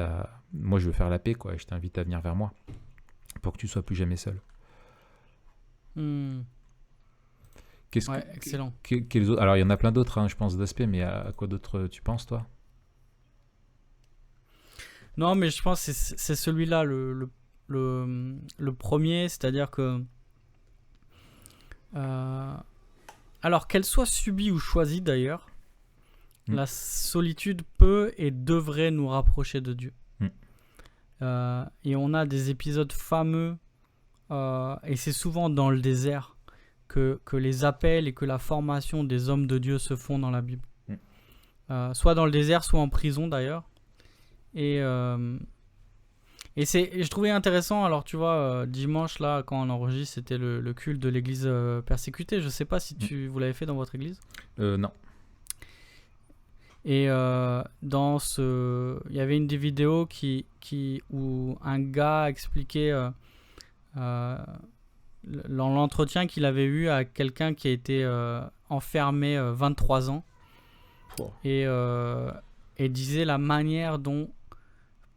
moi je veux faire la paix, quoi, et je t'invite à venir vers moi pour que tu sois plus jamais seul. Excellent. Alors il y en a plein d'autres, hein, je pense, d'aspects, mais à quoi d'autre tu penses, toi? Non, mais je pense que c'est celui-là le premier, c'est-à-dire que alors qu'elle soit subie ou choisie d'ailleurs, la solitude peut et devrait nous rapprocher de Dieu. Et on a des épisodes fameux, et c'est souvent dans le désert que les appels et que la formation des hommes de Dieu se font dans la Bible. Soit dans le désert, soit en prison d'ailleurs. Et je trouvais intéressant, alors tu vois, dimanche là, quand on enregistre, c'était le culte de l'église persécutée. Je sais pas si vous l'avez fait dans votre église. Non. Et il y avait une des vidéos où un gars expliquait dans l'entretien qu'il avait eu à quelqu'un qui a été enfermé 23 ans. Oh. Et disait la manière dont,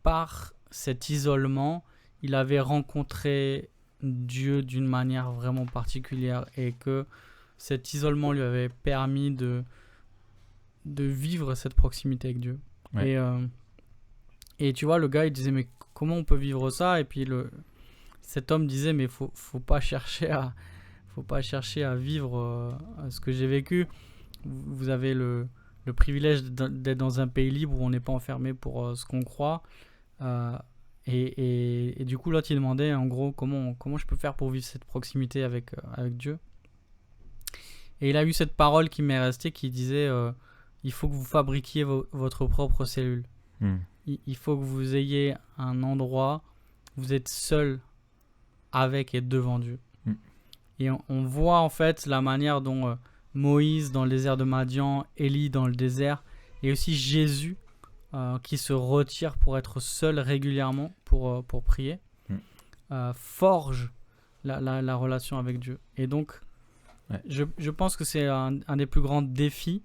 par cet isolement, il avait rencontré Dieu d'une manière vraiment particulière, et que cet isolement lui avait permis de vivre cette proximité avec Dieu. Ouais. Et tu vois, le gars, il disait mais comment on peut vivre ça? Et puis cet homme disait mais faut pas chercher à vivre ce que j'ai vécu. Vous avez le privilège d'être dans un pays libre où on n'est pas enfermé pour ce qu'on croit. Et du coup, l'autre, il demandait en gros comment je peux faire pour vivre cette proximité avec Dieu. Et il a eu cette parole qui m'est restée, qui disait il faut que vous fabriquiez votre propre cellule. Il faut que vous ayez un endroit où vous êtes seul avec et devant Dieu. Et on voit en fait la manière dont Moïse dans le désert de Madian, Élie dans le désert, et aussi Jésus qui se retire pour être seul régulièrement pour prier, forge la relation avec Dieu. Et donc, je pense que c'est un des plus grands défis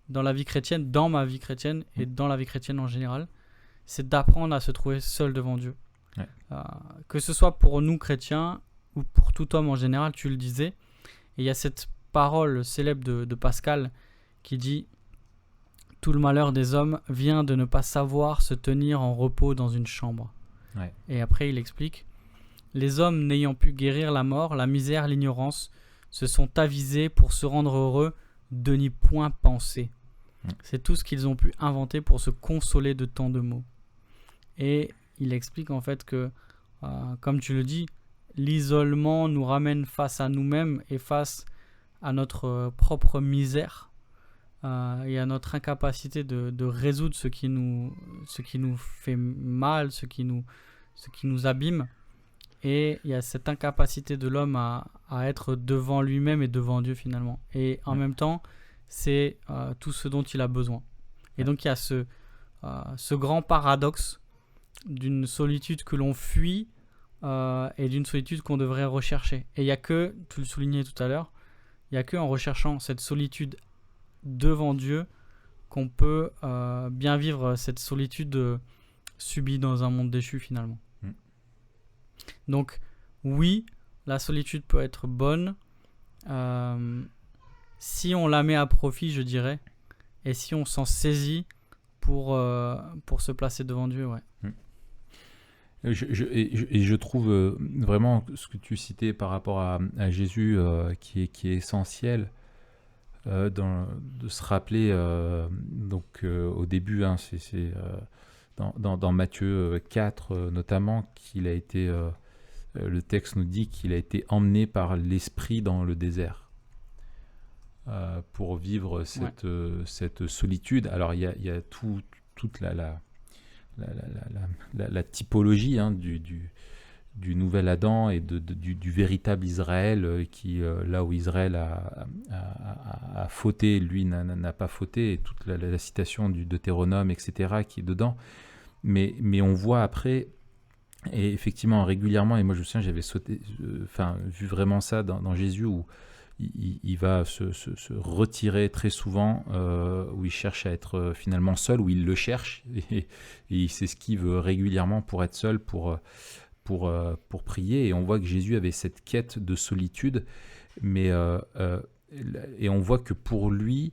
dans la vie chrétienne, dans ma vie chrétienne et dans la vie chrétienne en général, c'est d'apprendre à se trouver seul devant Dieu. Que ce soit pour nous chrétiens ou pour tout homme en général, tu le disais. Et il y a cette parole célèbre de Pascal qui dit « Tout le malheur des hommes vient de ne pas savoir se tenir en repos dans une chambre. » Et après, il explique « Les hommes n'ayant pu guérir la mort, la misère, l'ignorance, se sont avisés pour se rendre heureux de n'y point penser. C'est tout ce qu'ils ont pu inventer pour se consoler de tant de maux. » Et il explique en fait que, comme tu le dis, l'isolement nous ramène face à nous-mêmes et face à notre propre misère et à notre incapacité de résoudre ce qui nous fait mal, ce qui nous abîme. Et il y a cette incapacité de l'homme à être devant lui-même et devant Dieu finalement. Et en même temps, c'est tout ce dont il a besoin. Et donc il y a ce grand paradoxe d'une solitude que l'on fuit et d'une solitude qu'on devrait rechercher. Et il n'y a que, tu le soulignais tout à l'heure, il n'y a qu'en recherchant cette solitude devant Dieu qu'on peut bien vivre cette solitude subie dans un monde déchu finalement. Donc oui, la solitude peut être bonne si on la met à profit, je dirais, et si on s'en saisit pour se placer devant Dieu. Je trouve vraiment ce que tu citais par rapport à Jésus qui est essentiel de se rappeler. Donc au début, c'est dans Matthieu 4 notamment, qu'il a été, le texte nous dit qu'il a été emmené par l'Esprit dans le désert pour vivre cette solitude. Alors il y a toute la typologie du nouvel Adam et du véritable Israël qui, là où Israël a fauté, lui n'a pas fauté, et toute la citation du Deutéronome, etc., qui est dedans. Mais on voit après, et effectivement régulièrement, et moi je me souviens, j'avais vu vraiment ça dans Jésus, où il va se retirer très souvent, où il cherche à être finalement seul, où il le cherche, et il s'esquive régulièrement pour être seul, pour prier. Et on voit que Jésus avait cette quête de solitude, mais et on voit que pour lui,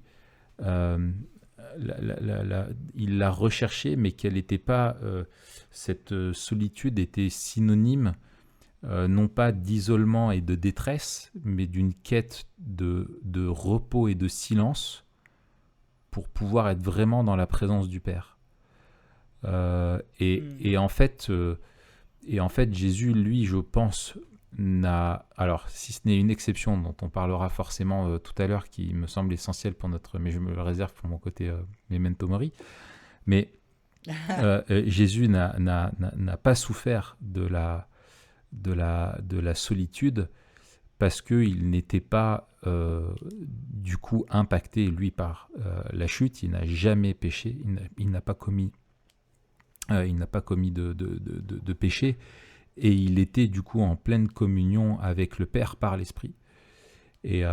il l'a recherchée, mais qu'elle n'était pas, cette solitude était synonyme non pas d'isolement et de détresse, mais d'une quête de repos et de silence pour pouvoir être vraiment dans la présence du Père. Et en fait, Jésus, lui, je pense, alors si ce n'est une exception dont on parlera forcément tout à l'heure, qui me semble essentielle pour mais je me le réserve pour mon côté memento mori, mais Jésus n'a pas souffert de la solitude parce qu'il n'était pas du coup impacté, lui, par la chute. Il n'a jamais péché, il n'a pas commis de péché, et il était du coup en pleine communion avec le Père par l'Esprit. Et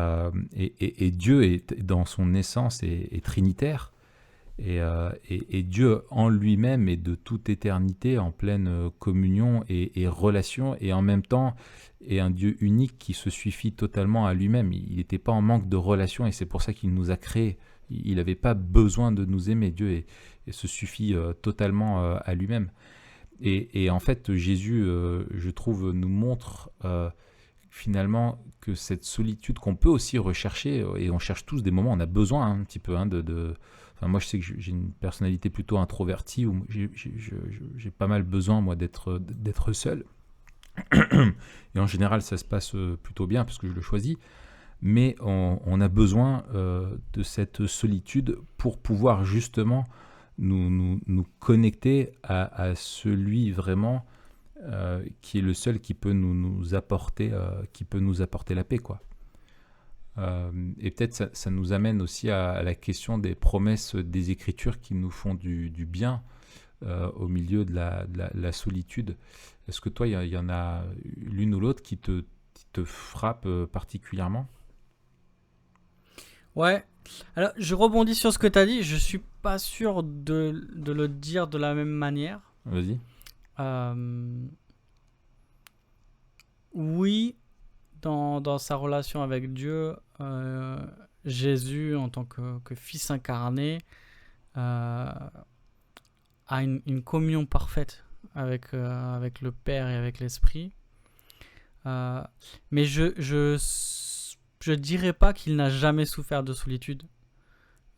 Dieu dans son essence est trinitaire, et Dieu en lui-même est de toute éternité en pleine communion et relation, et en même temps est un Dieu unique qui se suffit totalement à lui-même. Il n'était pas en manque de relation, et c'est pour ça qu'il nous a créés. Il n'avait pas besoin de nous aimer. Dieu se suffit totalement à lui-même. Et en fait, Jésus, je trouve, nous montre finalement que cette solitude qu'on peut aussi rechercher, et on cherche tous des moments, on a besoin un petit peu Enfin, moi, je sais que j'ai une personnalité plutôt introvertie, où j'ai pas mal besoin, moi, d'être seul. Et en général, ça se passe plutôt bien parce que je le choisis. Mais on a besoin de cette solitude pour pouvoir justement nous connecter à celui vraiment qui est le seul qui peut nous apporter la paix, quoi. Et peut-être ça nous amène aussi à la question des promesses des Écritures qui nous font du bien au milieu de la solitude. Est-ce que toi, il y en a l'une ou l'autre qui te frappe particulièrement ? Ouais. Alors, je rebondis sur ce que tu as dit. Je suis pas sûr de le dire de la même manière. Vas-y. Oui, dans sa relation avec Dieu, Jésus, en tant que fils incarné, a une communion parfaite avec le Père et avec l'Esprit. Mais je dirais pas qu'il n'a jamais souffert de solitude.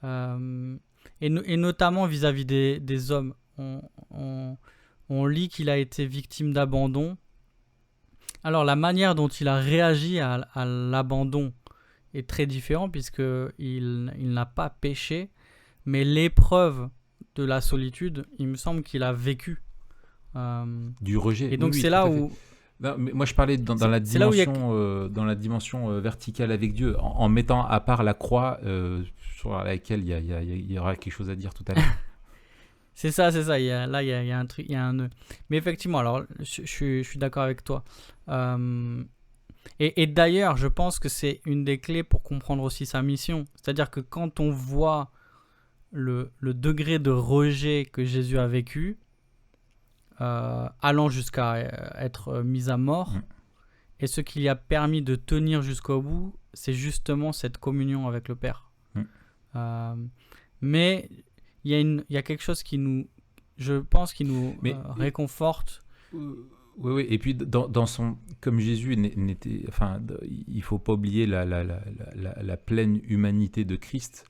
Et notamment vis-à-vis des hommes. On lit qu'il a été victime d'abandon. Alors la manière dont il a réagi à l'abandon est très différente, puisqu'il n'a pas péché, mais l'épreuve de la solitude, il me semble qu'il a vécu. Du rejet. Et donc oui, c'est là où... Non, mais moi je parlais dans la dimension, dans la dimension verticale avec Dieu, en mettant à part la croix sur laquelle il y aura quelque chose à dire tout à l'heure. C'est ça. Il y a un truc, il y a un nœud. Mais effectivement, alors je suis d'accord avec toi. Et d'ailleurs, je pense que c'est une des clés pour comprendre aussi sa mission. C'est-à-dire que quand on voit le degré de rejet que Jésus a vécu, allant jusqu'à être mis à mort, et ce qui lui a permis de tenir jusqu'au bout, c'est justement cette communion avec le Père. Mais il y a quelque chose qui nous, je pense, qui nous réconforte. Oui, et puis dans son, comme Jésus n'était, enfin, il faut pas oublier la pleine humanité de Christ.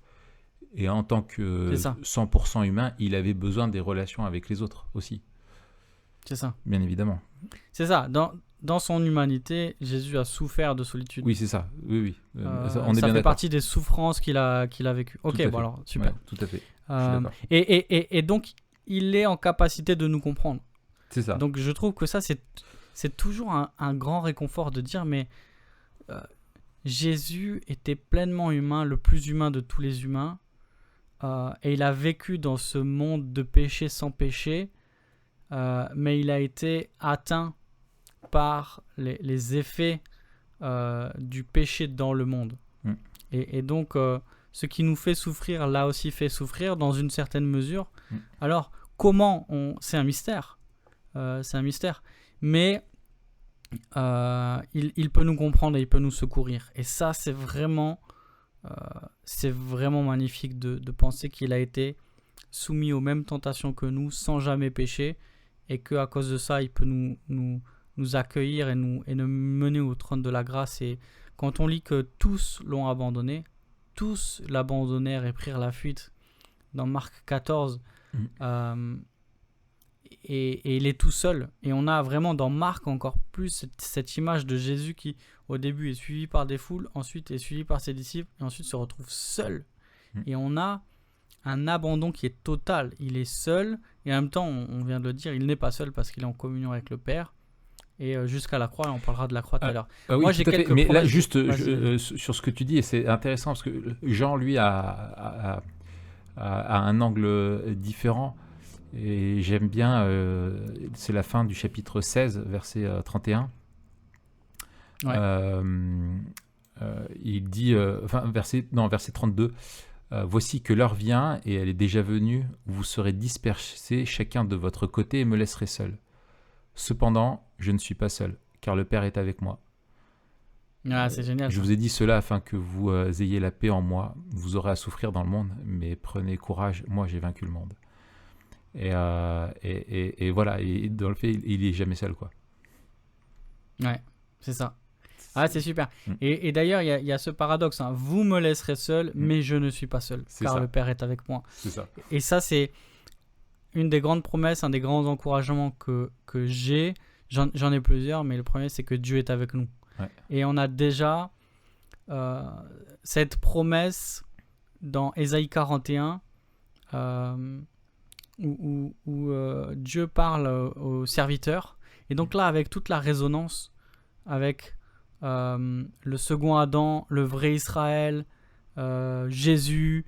Et en tant que 100% humain, il avait besoin des relations avec les autres aussi. C'est ça. Bien évidemment. C'est ça. Dans son humanité, Jésus a souffert de solitude. Oui, c'est ça. Oui. On est bien fait partie des souffrances qu'il a vécues. Ok, bon alors, super. Ouais, tout à fait. Et donc, il est en capacité de nous comprendre. C'est ça. Donc, je trouve que ça, c'est toujours un grand réconfort de dire, mais Jésus était pleinement humain, le plus humain de tous les humains, et il a vécu dans ce monde de péché sans péché, mais il a été atteint par les effets du péché dans le monde. Et donc, ce qui nous fait souffrir l'a aussi fait souffrir dans une certaine mesure. Alors, comment c'est un mystère. C'est un mystère. Mais il peut nous comprendre et il peut nous secourir. Et ça, c'est vraiment magnifique de penser qu'il a été soumis aux mêmes tentations que nous, sans jamais pécher, et qu'à cause de ça, il peut nous accueillir et nous mener au trône de la grâce. Et quand on lit que tous l'ont abandonné, tous l'abandonnèrent et prirent la fuite, dans Marc 14, et il est tout seul. Et on a vraiment dans Marc encore plus cette image de Jésus qui, au début, est suivi par des foules, ensuite est suivi par ses disciples, et ensuite se retrouve seul. Et on a un abandon qui est total. Il est seul, et en même temps, on vient de le dire, il n'est pas seul parce qu'il est en communion avec le Père. Et jusqu'à la croix, et on parlera de la croix tout à l'heure. Oui, moi, j'ai quelques mais là, juste sur ce que tu dis, et c'est intéressant parce que Jean, lui, a un angle différent. Et j'aime bien, c'est la fin du chapitre 16, verset 31. Ouais. Il dit, verset 32, voici que l'heure vient et elle est déjà venue, où vous serez dispersés chacun de votre côté et me laisserez seul. Cependant, je ne suis pas seul, car le Père est avec moi. Ah, c'est génial. Je vous ai dit cela afin que vous ayez la paix en moi. Vous aurez à souffrir dans le monde, mais prenez courage, moi j'ai vaincu le monde. Et voilà, et dans le fait, il est jamais seul, quoi. Ouais, c'est ça. Ah, c'est super. Et d'ailleurs, il y a ce paradoxe. Hein. Vous me laisserez seul, mais je ne suis pas seul, car le Père est avec moi. C'est ça. Et ça, c'est une des grandes promesses, un des grands encouragements que j'ai. J'en ai plusieurs, mais le premier, c'est que Dieu est avec nous. Ouais. Et on a déjà cette promesse dans Ésaïe 41, où Dieu parle aux serviteurs. Et donc là, avec toute la résonance, avec le second Adam, le vrai Israël, Jésus,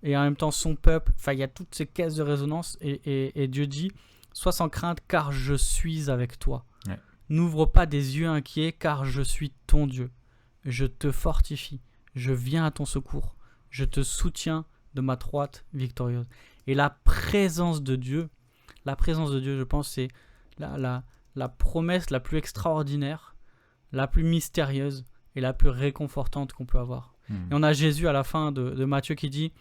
et en même temps son peuple, enfin il y a toutes ces caisses de résonance, et Dieu dit, sois sans crainte car je suis avec toi. Ouais. N'ouvre pas des yeux inquiets car je suis ton Dieu. Je te fortifie, je viens à ton secours, je te soutiens de ma droite victorieuse. Et la présence de Dieu, je pense, c'est la promesse la plus extraordinaire, la plus mystérieuse et la plus réconfortante qu'on peut avoir. Et on a Jésus à la fin de Matthieu qui dit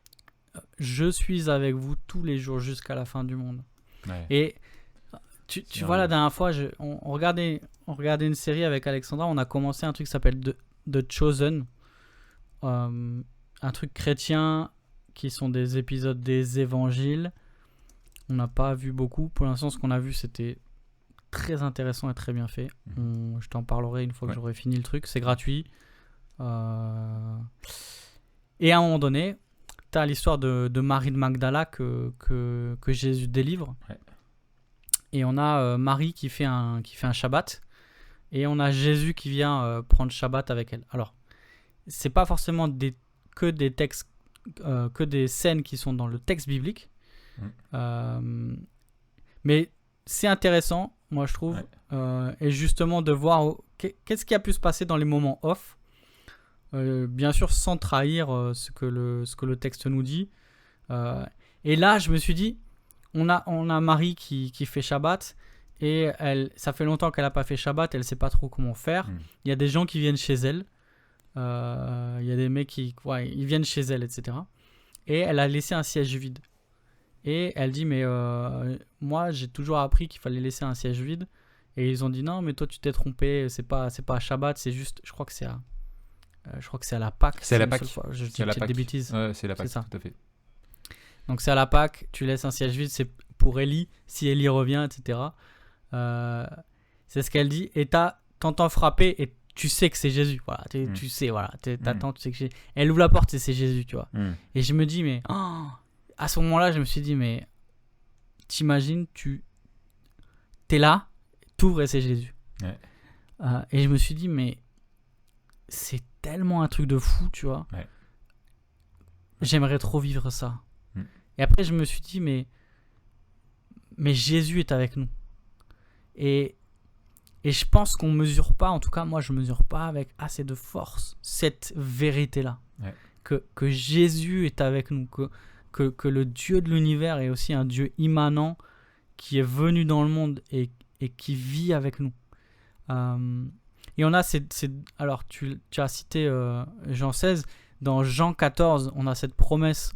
« Je suis avec vous tous les jours jusqu'à la fin du monde. Ouais. » Et tu vois, la dernière fois, on regardait une série avec Alexandra, on a commencé un truc qui s'appelle The Chosen, un truc chrétien qui sont des épisodes des évangiles. On n'a pas vu beaucoup. Pour l'instant, ce qu'on a vu, c'était très intéressant et très bien fait. Je t'en parlerai une fois que j'aurai fini le truc. C'est gratuit. Et à un moment donné, tu as l'histoire de Marie de Magdala que Jésus délivre. Ouais. Et on a Marie qui fait un Shabbat. Et on a Jésus qui vient prendre Shabbat avec elle. Alors, c'est pas forcément que des textes, que des scènes qui sont dans le texte biblique. Mais c'est intéressant, moi je trouve. Ouais. Et justement de voir qu'est-ce qui a pu se passer dans les moments off. Bien sûr sans trahir ce que le texte nous dit. Et là, je me suis dit, on a Marie qui fait Shabbat. Et ça fait longtemps qu'elle n'a pas fait Shabbat, elle ne sait pas trop comment faire. Il y a des gens qui viennent chez elle. Il y a des mecs ils viennent chez elle, etc. Et elle a laissé un siège vide. Et elle dit, mais moi, j'ai toujours appris qu'il fallait laisser un siège vide. Et ils ont dit, non, mais toi, tu t'es trompé, c'est pas à Shabbat, c'est juste, je crois que c'est je crois que c'est à la Pâque. C'est à la Pâque. Je dis peut-être des bêtises. C'est la Pâque, tout à fait. Donc c'est à la Pâque, tu laisses un siège vide, c'est pour Élie, si Élie revient, etc. C'est ce qu'elle dit. Et t'entends frapper et tu sais que c'est Jésus. Voilà, tu sais, voilà. T'attends, tu sais que c'est... Elle ouvre la porte et c'est Jésus, tu vois. Et je me dis, mais... à ce moment-là, je me suis dit, mais... T'imagines, t'es là, t'ouvres et c'est Jésus. Ouais. Et je me suis dit, mais... C'est tellement un truc de fou, tu vois. Ouais. J'aimerais trop vivre ça. Et après, je me suis dit, mais Jésus est avec nous. Et je pense qu'on ne mesure pas, en tout cas, moi, je ne mesure pas avec assez de force cette vérité-là. Ouais. Que Jésus est avec nous, que le Dieu de l'univers est aussi un Dieu immanent qui est venu dans le monde et qui vit avec nous. Et on a alors, tu as cité Jean 16. Dans Jean 14, on a cette promesse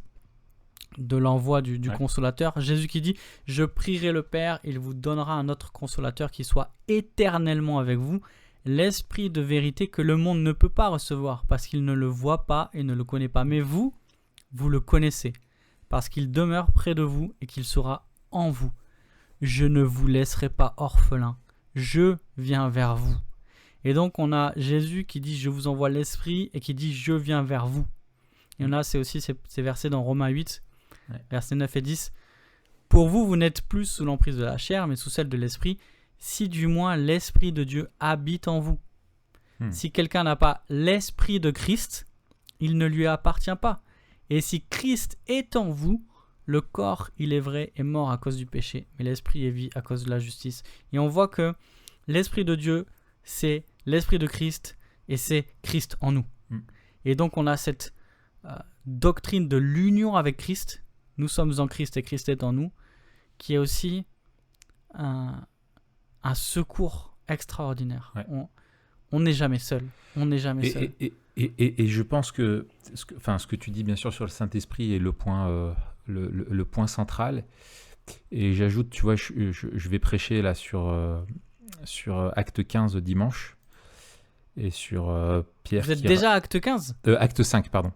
de l'envoi du consolateur. Jésus qui dit « Je prierai le Père, il vous donnera un autre consolateur qui soit éternellement avec vous, l'esprit de vérité que le monde ne peut pas recevoir parce qu'il ne le voit pas et ne le connaît pas. Mais vous le connaissez parce qu'il demeure près de vous et qu'il sera en vous. Je ne vous laisserai pas orphelin. Je viens vers vous. » Et donc on a Jésus qui dit « Je vous envoie l'esprit » et qui dit « Je viens vers vous ». Et on a c'est aussi ces versets dans Romains 8, versets 9 et 10. « Pour vous, vous n'êtes plus sous l'emprise de la chair, mais sous celle de l'esprit, si du moins l'esprit de Dieu habite en vous. Si quelqu'un n'a pas l'esprit de Christ, il ne lui appartient pas. Et si Christ est en vous, le corps, il est vrai, est mort à cause du péché, mais l'esprit est vie à cause de la justice. » Et on voit que l'esprit de Dieu, c'est l'esprit de Christ et c'est Christ en nous. Et donc on a cette doctrine de l'union avec Christ. Nous sommes en Christ et Christ est en nous, qui est aussi un secours extraordinaire. Ouais. On n'est jamais seul. On n'est jamais seul. Et je pense que ce que tu dis bien sûr sur le Saint-Esprit est le point central. Et j'ajoute, tu vois, je vais prêcher là sur Acte 15 dimanche et sur Pierre. Vous êtes déjà à Acte 15 ? Acte 5, pardon.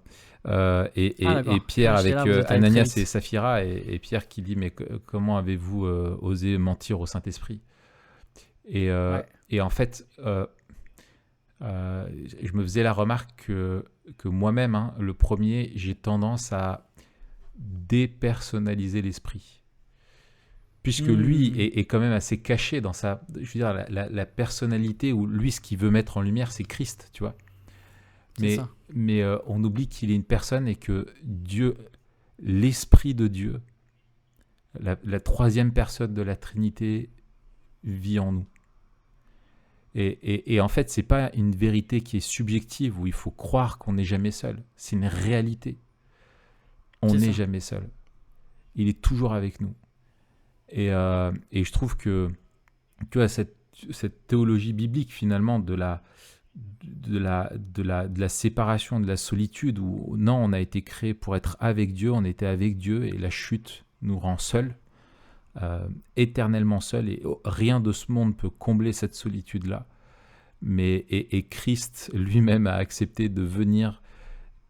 Et Pierre avec Ananias et Saphira et Pierre qui dit mais comment avez-vous osé mentir au Saint-Esprit ? Et en fait, je me faisais la remarque que moi-même, le premier, j'ai tendance à dépersonnaliser l'esprit. Puisque lui est quand même assez caché dans sa... Je veux dire, la personnalité, où lui, ce qu'il veut mettre en lumière, c'est Christ, tu vois. Mais on oublie qu'il est une personne et que Dieu, l'Esprit de Dieu, la troisième personne de la Trinité, vit en nous. Et en fait, c'est pas une vérité qui est subjective, où il faut croire qu'on n'est jamais seul. C'est une réalité. On n'est jamais seul. Il est toujours avec nous. Et je trouve que tu vois, cette théologie biblique finalement de la séparation, de la solitude, où non, on a été créé pour être avec Dieu, on était avec Dieu et la chute nous rend seuls, éternellement seuls, et rien de ce monde peut combler cette solitude-là. Et Christ lui-même a accepté de venir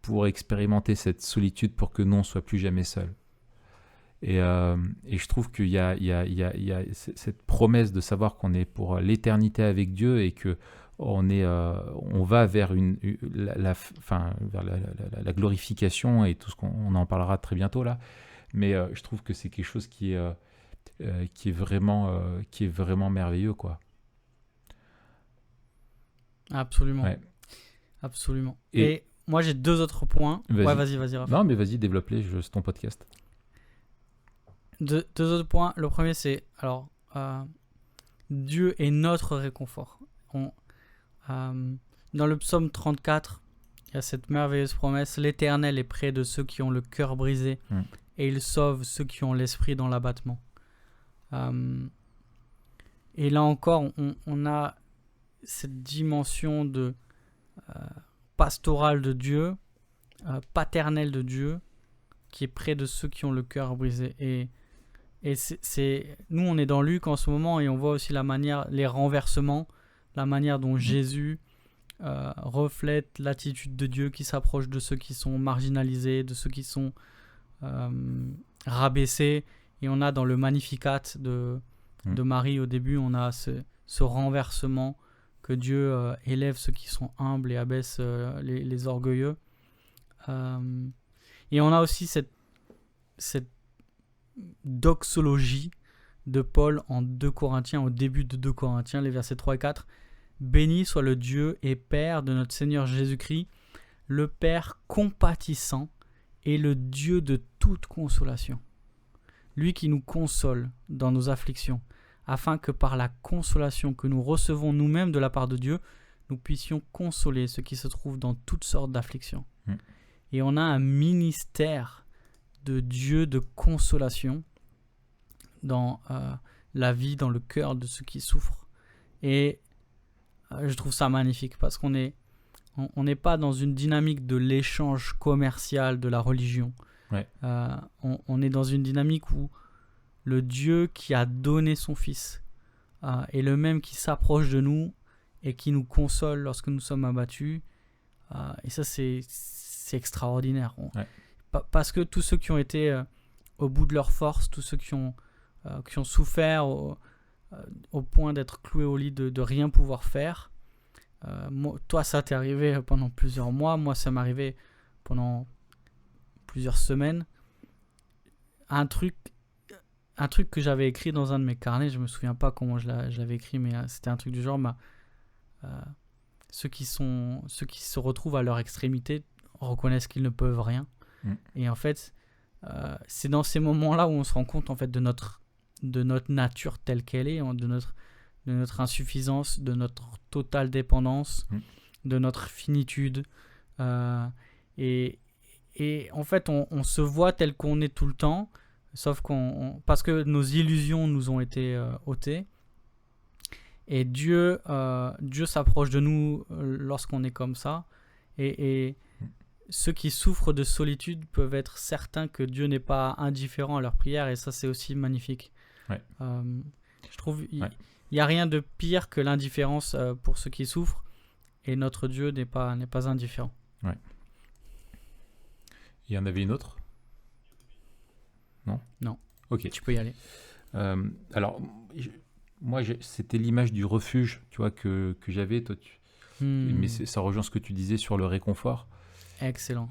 pour expérimenter cette solitude pour que nous, on ne soit plus jamais seuls. Et je trouve qu'il y a cette promesse de savoir qu'on est pour l'éternité avec Dieu et que on va vers la glorification et tout ce qu'on en parlera très bientôt là. Mais je trouve que c'est quelque chose qui est vraiment merveilleux, quoi. Absolument. Ouais. Absolument. Et moi j'ai 2 autres points. Vas-y Raphaël. Non mais vas-y, développe-les, c'est ton podcast. 2 autres points. Le premier c'est Dieu est notre réconfort. Dans le psaume 34, il y a cette merveilleuse promesse: l'Éternel est près de ceux qui ont le cœur brisé et il sauve ceux qui ont l'esprit dans l'abattement. Et là encore, on a cette dimension de pastorale de Dieu, paternelle de Dieu, qui est près de ceux qui ont le cœur brisé. Et nous, on est dans Luc en ce moment et on voit aussi les renversements, la manière dont Jésus reflète l'attitude de Dieu qui s'approche de ceux qui sont marginalisés, de ceux qui sont rabaissés. Et on a dans le Magnificat de Marie au début, on a ce renversement que Dieu élève ceux qui sont humbles et abaisse les orgueilleux. Et on a aussi cette doxologie de Paul en 2 Corinthiens, au début de 2 Corinthiens, les versets 3 et 4. « Béni soit le Dieu et Père de notre Seigneur Jésus-Christ, le Père compatissant et le Dieu de toute consolation. Lui qui nous console dans nos afflictions, afin que par la consolation que nous recevons nous-mêmes de la part de Dieu, nous puissions consoler ceux qui se trouvent dans toutes sortes d'afflictions. » Et on a un ministère de Dieu de consolation dans la vie, dans le cœur de ceux qui souffrent. Et je trouve ça magnifique parce qu'on n'est pas dans une dynamique de l'échange commercial de la religion. Ouais. On est dans une dynamique où le Dieu qui a donné son Fils est le même qui s'approche de nous et qui nous console lorsque nous sommes abattus. Et ça, c'est extraordinaire. Parce que tous ceux qui ont été au bout de leur force, tous ceux qui ont souffert au point d'être cloués au lit, de rien pouvoir faire. Toi, ça t'est arrivé pendant plusieurs mois. Moi, ça m'est arrivé pendant plusieurs semaines. Un truc que j'avais écrit dans un de mes carnets, je me souviens pas comment je l'avais écrit, mais c'était un truc du genre, ceux qui se retrouvent à leur extrémité reconnaissent qu'ils ne peuvent rien. Et en fait, c'est dans ces moments-là où on se rend compte en fait de notre nature telle qu'elle est, de notre insuffisance, de notre totale dépendance, de notre finitude. Et en fait, on se voit tel qu'on est tout le temps, sauf parce que nos illusions nous ont été ôtées. Et Dieu s'approche de nous lorsqu'on est comme ça. Et ceux qui souffrent de solitude peuvent être certains que Dieu n'est pas indifférent à leur prière. Et ça, c'est aussi magnifique. Ouais. Je trouve qu'il n'y a rien de pire que l'indifférence pour ceux qui souffrent. Et notre Dieu n'est pas indifférent. Ouais. Il y en avait une autre ? Non. Ok. Tu peux y aller. Alors, moi, c'était l'image du refuge, tu vois, que j'avais. Toi, mais ça rejoint ce que tu disais sur le réconfort. Excellent.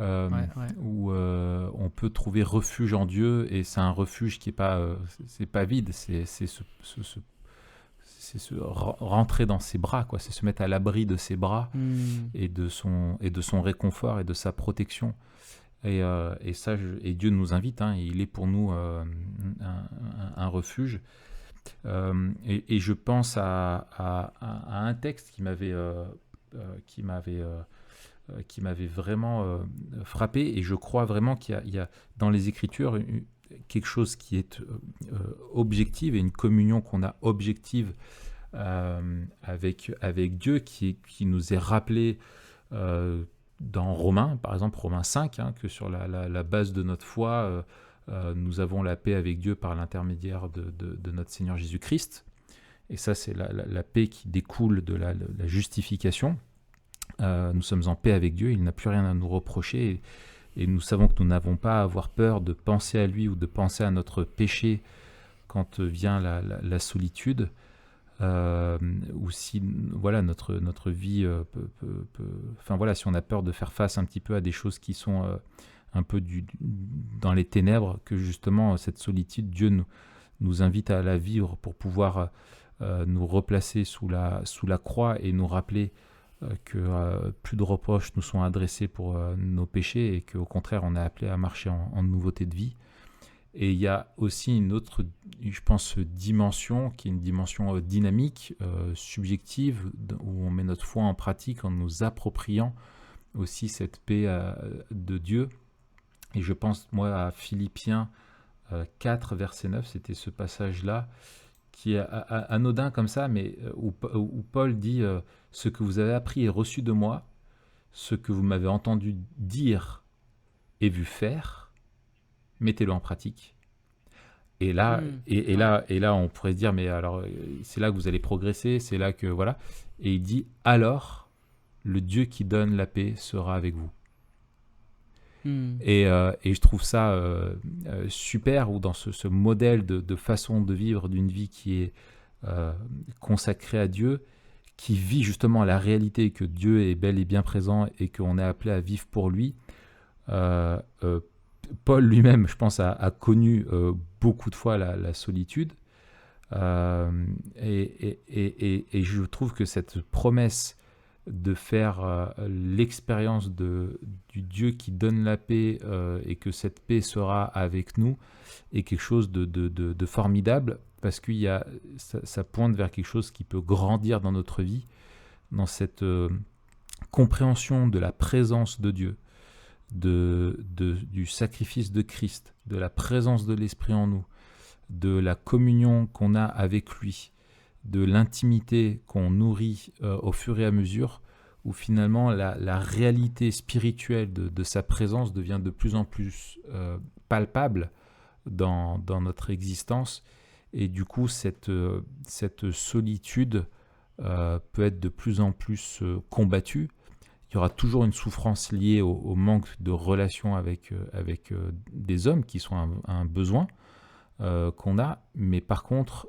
Où on peut trouver refuge en Dieu, et c'est un refuge qui est pas, c'est pas vide, c'est se rentrer dans ses bras, quoi. C'est se mettre à l'abri de ses bras et de son réconfort et de sa protection. Et Dieu nous invite, il est pour nous un refuge. Et je pense à un texte qui m'avait vraiment frappé, et je crois vraiment qu'il y a dans les Écritures quelque chose qui est objective, et une communion qu'on a objective avec Dieu qui nous est rappelée dans Romains, par exemple Romains 5, que sur la base de notre foi, nous avons la paix avec Dieu par l'intermédiaire de notre Seigneur Jésus-Christ. Et ça, c'est la paix qui découle de la justification. Nous sommes en paix avec Dieu, il n'a plus rien à nous reprocher, et nous savons que nous n'avons pas à avoir peur de penser à lui ou de penser à notre péché quand vient la solitude, ou si notre vie si on a peur de faire face un petit peu à des choses qui sont un peu dans les ténèbres, que justement cette solitude, Dieu nous invite à la vivre pour pouvoir nous replacer sous la croix et nous rappeler que plus de reproches nous sont adressés pour nos péchés, et qu'au contraire on est appelé à marcher en nouveauté de vie. Et il y a aussi une autre, je pense, dimension qui est une dimension dynamique, subjective, où on met notre foi en pratique en nous appropriant aussi cette paix de Dieu. Et je pense, moi, à Philippiens 4, verset 9, c'était ce passage-là, qui est anodin comme ça, mais où Paul dit ce que vous avez appris et reçu de moi, ce que vous m'avez entendu dire et vu faire, mettez-le en pratique. Et là, là, on pourrait se dire, mais alors, c'est là que vous allez progresser, c'est là que, voilà. Et il dit, alors, le Dieu qui donne la paix sera avec vous. Et je trouve ça super, ou dans ce modèle de façon de vivre d'une vie qui est consacrée à Dieu, qui vit justement la réalité que Dieu est bel et bien présent et qu'on est appelé à vivre pour lui. Paul lui-même, je pense, a connu beaucoup de fois la solitude. Et je trouve que cette promesse de faire l'expérience du Dieu qui donne la paix et que cette paix sera avec nous est quelque chose de formidable, parce que ça pointe vers quelque chose qui peut grandir dans notre vie, dans cette compréhension de la présence de Dieu, du sacrifice de Christ, de la présence de l'Esprit en nous, de la communion qu'on a avec lui, de l'intimité qu'on nourrit au fur et à mesure, où finalement la réalité spirituelle de sa présence devient de plus en plus palpable dans notre existence. Et du coup, cette solitude peut être de plus en plus combattue. Il y aura toujours une souffrance liée au manque de relation avec des hommes qui sont un besoin qu'on a, mais par contre,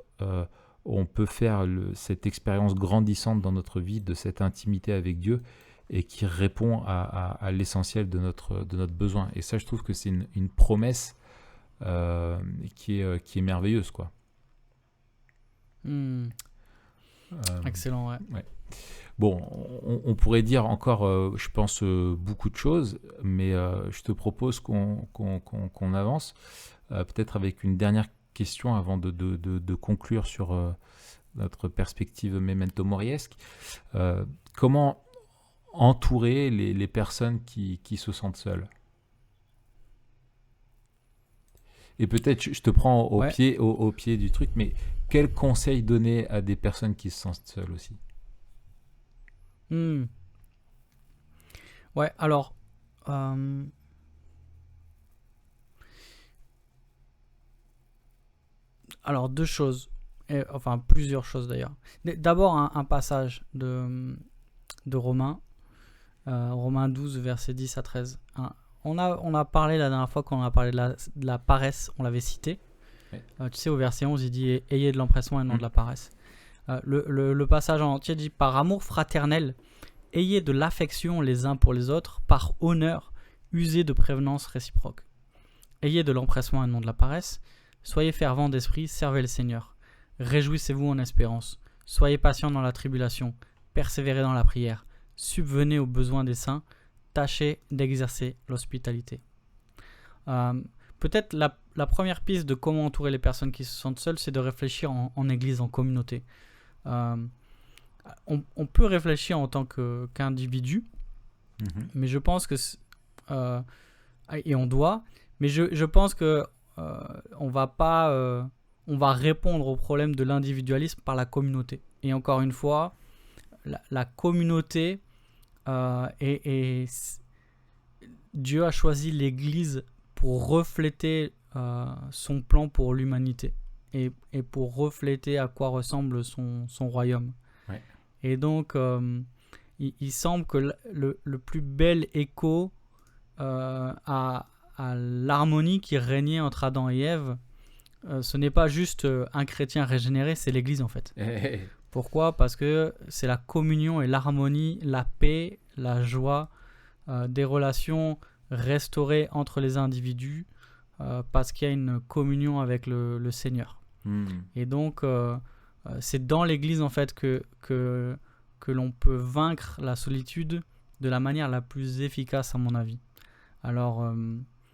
on peut faire cette expérience grandissante dans notre vie de cette intimité avec Dieu et qui répond à l'essentiel de notre besoin. Et ça, je trouve que c'est une promesse qui est merveilleuse, quoi. Excellent, ouais. Ouais. Bon, on pourrait dire encore, je pense, beaucoup de choses, mais je te propose qu'on avance, peut-être avec une dernière question avant de conclure sur notre perspective Memento Moriesque. Comment entourer les personnes qui se sentent seules? Et peut-être, je te prends au pied du truc, mais quel conseil donner à des personnes qui se sentent seules aussi? Ouais, alors, deux choses, enfin plusieurs choses d'ailleurs. D'abord, un passage de Romains, Romains 12, versets 10 à 13. On a parlé la dernière fois, quand on a parlé de la paresse, on l'avait cité. Oui. Tu sais, au verset 11, il dit « Ayez de l'empressement et non de la paresse ». Le passage en entier dit « Par amour fraternel, ayez de l'affection les uns pour les autres, par honneur, usez de prévenance réciproque. Ayez de l'empressement et non de la paresse, soyez fervents d'esprit, servez le Seigneur. Réjouissez-vous en espérance, soyez patients dans la tribulation, persévérez dans la prière, subvenez aux besoins des saints, tâchez d'exercer l'hospitalité. » Peut-être la première piste de comment entourer les personnes qui se sentent seules, c'est de réfléchir en église, en communauté. On peut réfléchir en tant qu'individu, mais je pense que et on doit, mais je pense que on va répondre au problème de l'individualisme par la communauté. Et encore une fois, la communauté Dieu a choisi l'Église pour refléter son plan pour l'humanité et pour refléter à quoi ressemble son royaume. Ouais. Et donc, il semble que le plus bel écho à l'harmonie qui régnait entre Adam et Ève, ce n'est pas juste un chrétien régénéré, c'est l'Église en fait. Pourquoi ? Parce que c'est la communion et l'harmonie, la paix, la joie, des relations restaurées entre les individus, parce qu'il y a une communion avec le Seigneur. Et donc, c'est dans l'Église en fait que l'on peut vaincre la solitude de la manière la plus efficace, à mon avis. Alors,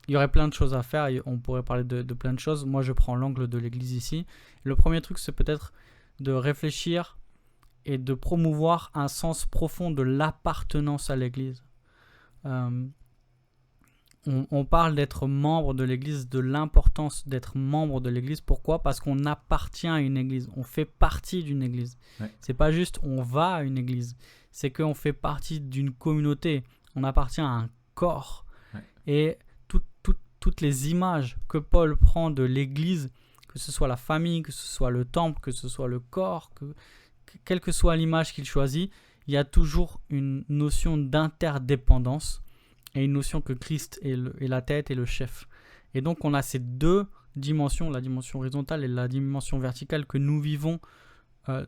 il y aurait plein de choses à faire, et on pourrait parler de plein de choses. Moi, je prends l'angle de l'Église ici. Le premier truc, c'est peut-être de réfléchir et de promouvoir un sens profond de l'appartenance à l'Église. On parle d'être membre de l'Église, de l'importance d'être membre de l'Église. Pourquoi ? Parce qu'on appartient à une Église, on fait partie d'une Église. Ouais. C'est pas juste on va à une Église, c'est qu'on fait partie d'une communauté, on appartient à un corps. Ouais. Et toutes les images que Paul prend de l'Église, que ce soit la famille, que ce soit le temple, que ce soit le corps, quelle que soit l'image qu'il choisit, il y a toujours une notion d'interdépendance et une notion que Christ est la tête et le chef. Et donc on a ces deux dimensions, la dimension horizontale et la dimension verticale que nous vivons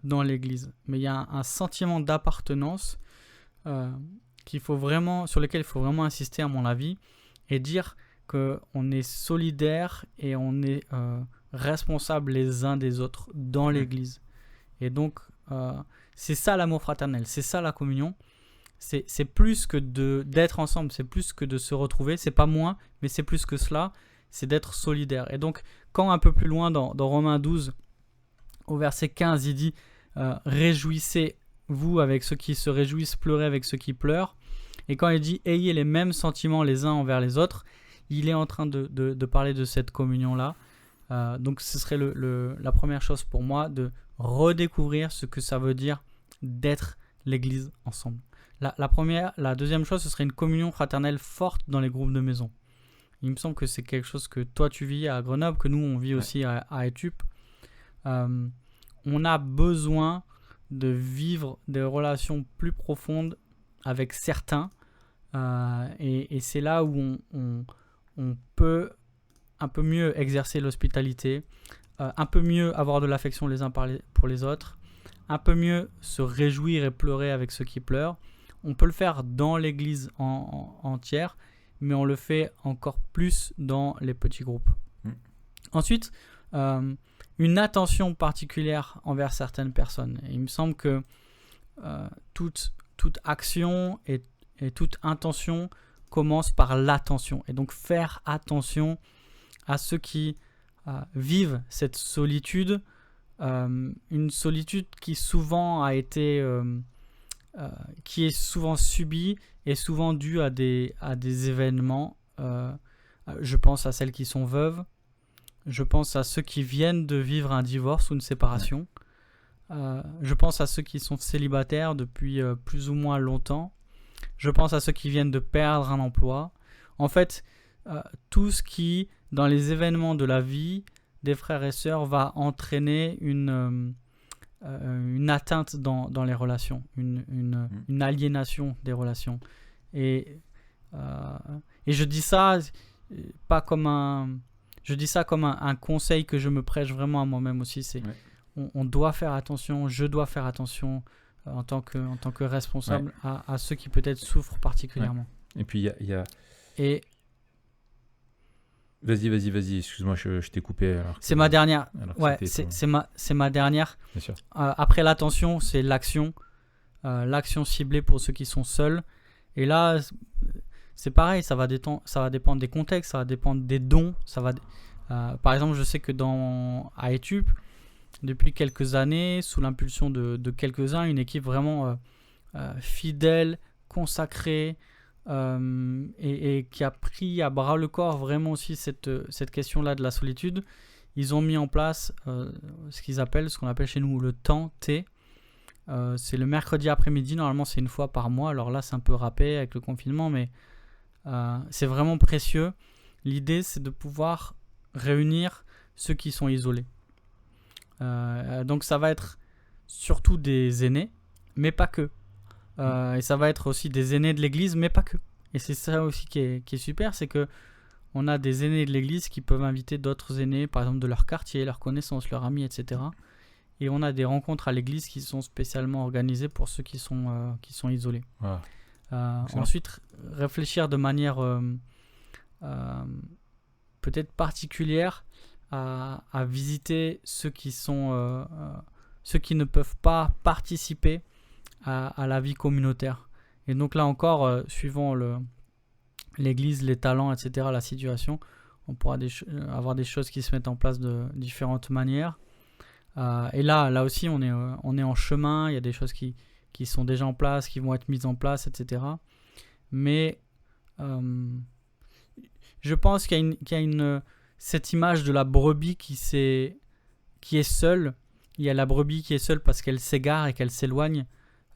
dans l'Église. Mais il y a un sentiment d'appartenance sur lequel il faut vraiment insister à mon avis et dire qu'on est solidaires et on est responsables les uns des autres dans l'Église. Et donc c'est ça l'amour fraternel, c'est ça la communion. C'est plus que d'être ensemble, c'est plus que de se retrouver, c'est pas moins, mais c'est plus que cela, c'est d'être solidaire. Et donc, quand un peu plus loin dans Romains 12, au verset 15, il dit « Réjouissez-vous avec ceux qui se réjouissent, pleurez avec ceux qui pleurent ». Et quand il dit « Ayez les mêmes sentiments les uns envers les autres », il est en train de parler de cette communion-là. Donc, ce serait la première chose pour moi, de redécouvrir ce que ça veut dire d'être l'Église ensemble. La deuxième chose, ce serait une communion fraternelle forte dans les groupes de maison. Il me semble que c'est quelque chose que toi tu vis à Grenoble, que nous on vit aussi à Etup. On a besoin de vivre des relations plus profondes avec certains et c'est là où on peut un peu mieux exercer l'hospitalité, un peu mieux avoir de l'affection les uns pour les autres, un peu mieux se réjouir et pleurer avec ceux qui pleurent. On peut le faire dans l'église entière, mais on le fait encore plus dans les petits groupes. Ensuite, une attention particulière envers certaines personnes. Et il me semble que toute action et toute intention commence par l'attention. Et donc faire attention à ceux qui vivent cette solitude, une solitude qui souvent a été... qui est souvent subie et souvent due à des événements. Je pense à celles qui sont veuves, je pense à ceux qui viennent de vivre un divorce ou une séparation, je pense à ceux qui sont célibataires depuis plus ou moins longtemps, je pense à ceux qui viennent de perdre un emploi. En fait, tout ce qui, dans les événements de la vie des frères et sœurs, va entraîner une atteinte dans les relations, une aliénation des relations. Et je dis ça pas comme un conseil que je me prêche vraiment à moi-même aussi. On doit faire attention, je dois faire attention en tant que responsable à ceux qui peut-être souffrent particulièrement. Et puis il y a... Et Vas-y, excuse-moi, je t'ai coupé. C'est ma dernière. Ouais, c'est ma dernière. Bien sûr. Après l'attention, c'est l'action. L'action ciblée pour ceux qui sont seuls. Et là, c'est pareil, ça va dépendre des contextes, ça va dépendre des dons. Par exemple, je sais que à Etup, depuis quelques années, sous l'impulsion de quelques-uns, une équipe vraiment fidèle, consacrée, et qui a pris à bras le corps vraiment aussi cette question-là de la solitude. Ils ont mis en place ce qu'on appelle chez nous le temps T. C'est le mercredi après-midi, normalement c'est une fois par mois, alors là c'est un peu râpé avec le confinement, mais c'est vraiment précieux. L'idée c'est de pouvoir réunir ceux qui sont isolés. Donc ça va être surtout des aînés, mais pas que. Et ça va être aussi des aînés de l'église, mais pas que. Et c'est ça aussi qui est super, c'est que on a des aînés de l'église qui peuvent inviter d'autres aînés, par exemple de leur quartier, leurs connaissances, leurs amis, etc. Et on a des rencontres à l'église qui sont spécialement organisées pour ceux qui sont isolés. Ensuite, réfléchir de manière peut-être particulière à visiter ceux qui ne peuvent pas participer à la vie communautaire. Et donc là encore, suivant l'église, les talents, etc., la situation, on pourra avoir des choses qui se mettent en place de différentes manières. Et là aussi, on est en chemin, il y a des choses qui sont déjà en place, qui vont être mises en place, etc. Mais je pense qu'il y a cette image de la brebis qui est seule. Il y a la brebis qui est seule parce qu'elle s'égare et qu'elle s'éloigne.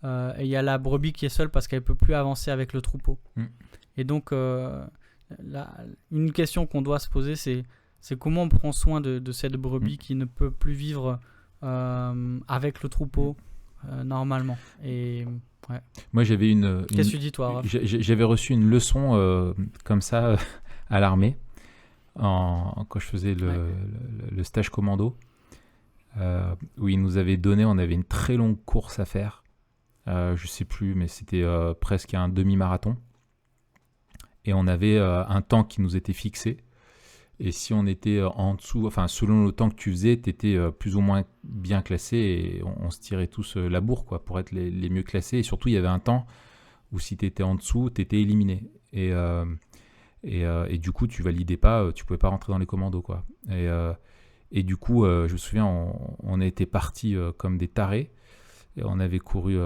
Et il y a la brebis qui est seule parce qu'elle ne peut plus avancer avec le troupeau. Et donc, une question qu'on doit se poser, c'est comment on prend soin de cette brebis qui ne peut plus vivre avec le troupeau, normalement. Et ouais. Moi, j'avais Qu'est-ce que tu dis, toi, Raph? j'avais reçu une leçon comme ça à l'armée quand je faisais le stage commando, où ils nous avaient donné, on avait une très longue course à faire. Je sais plus, mais c'était presque un demi-marathon. Et on avait un temps qui nous était fixé. Et si on était en dessous, enfin selon le temps que tu faisais, tu étais plus ou moins bien classé et on se tirait tous la bourre quoi, pour être les mieux classés. Et surtout, il y avait un temps où si tu étais en dessous, tu étais éliminé. Et du coup, tu validais pas, tu pouvais pas rentrer dans les commandos. Quoi. Et du coup, je me souviens, on était partis comme des tarés. Et on avait couru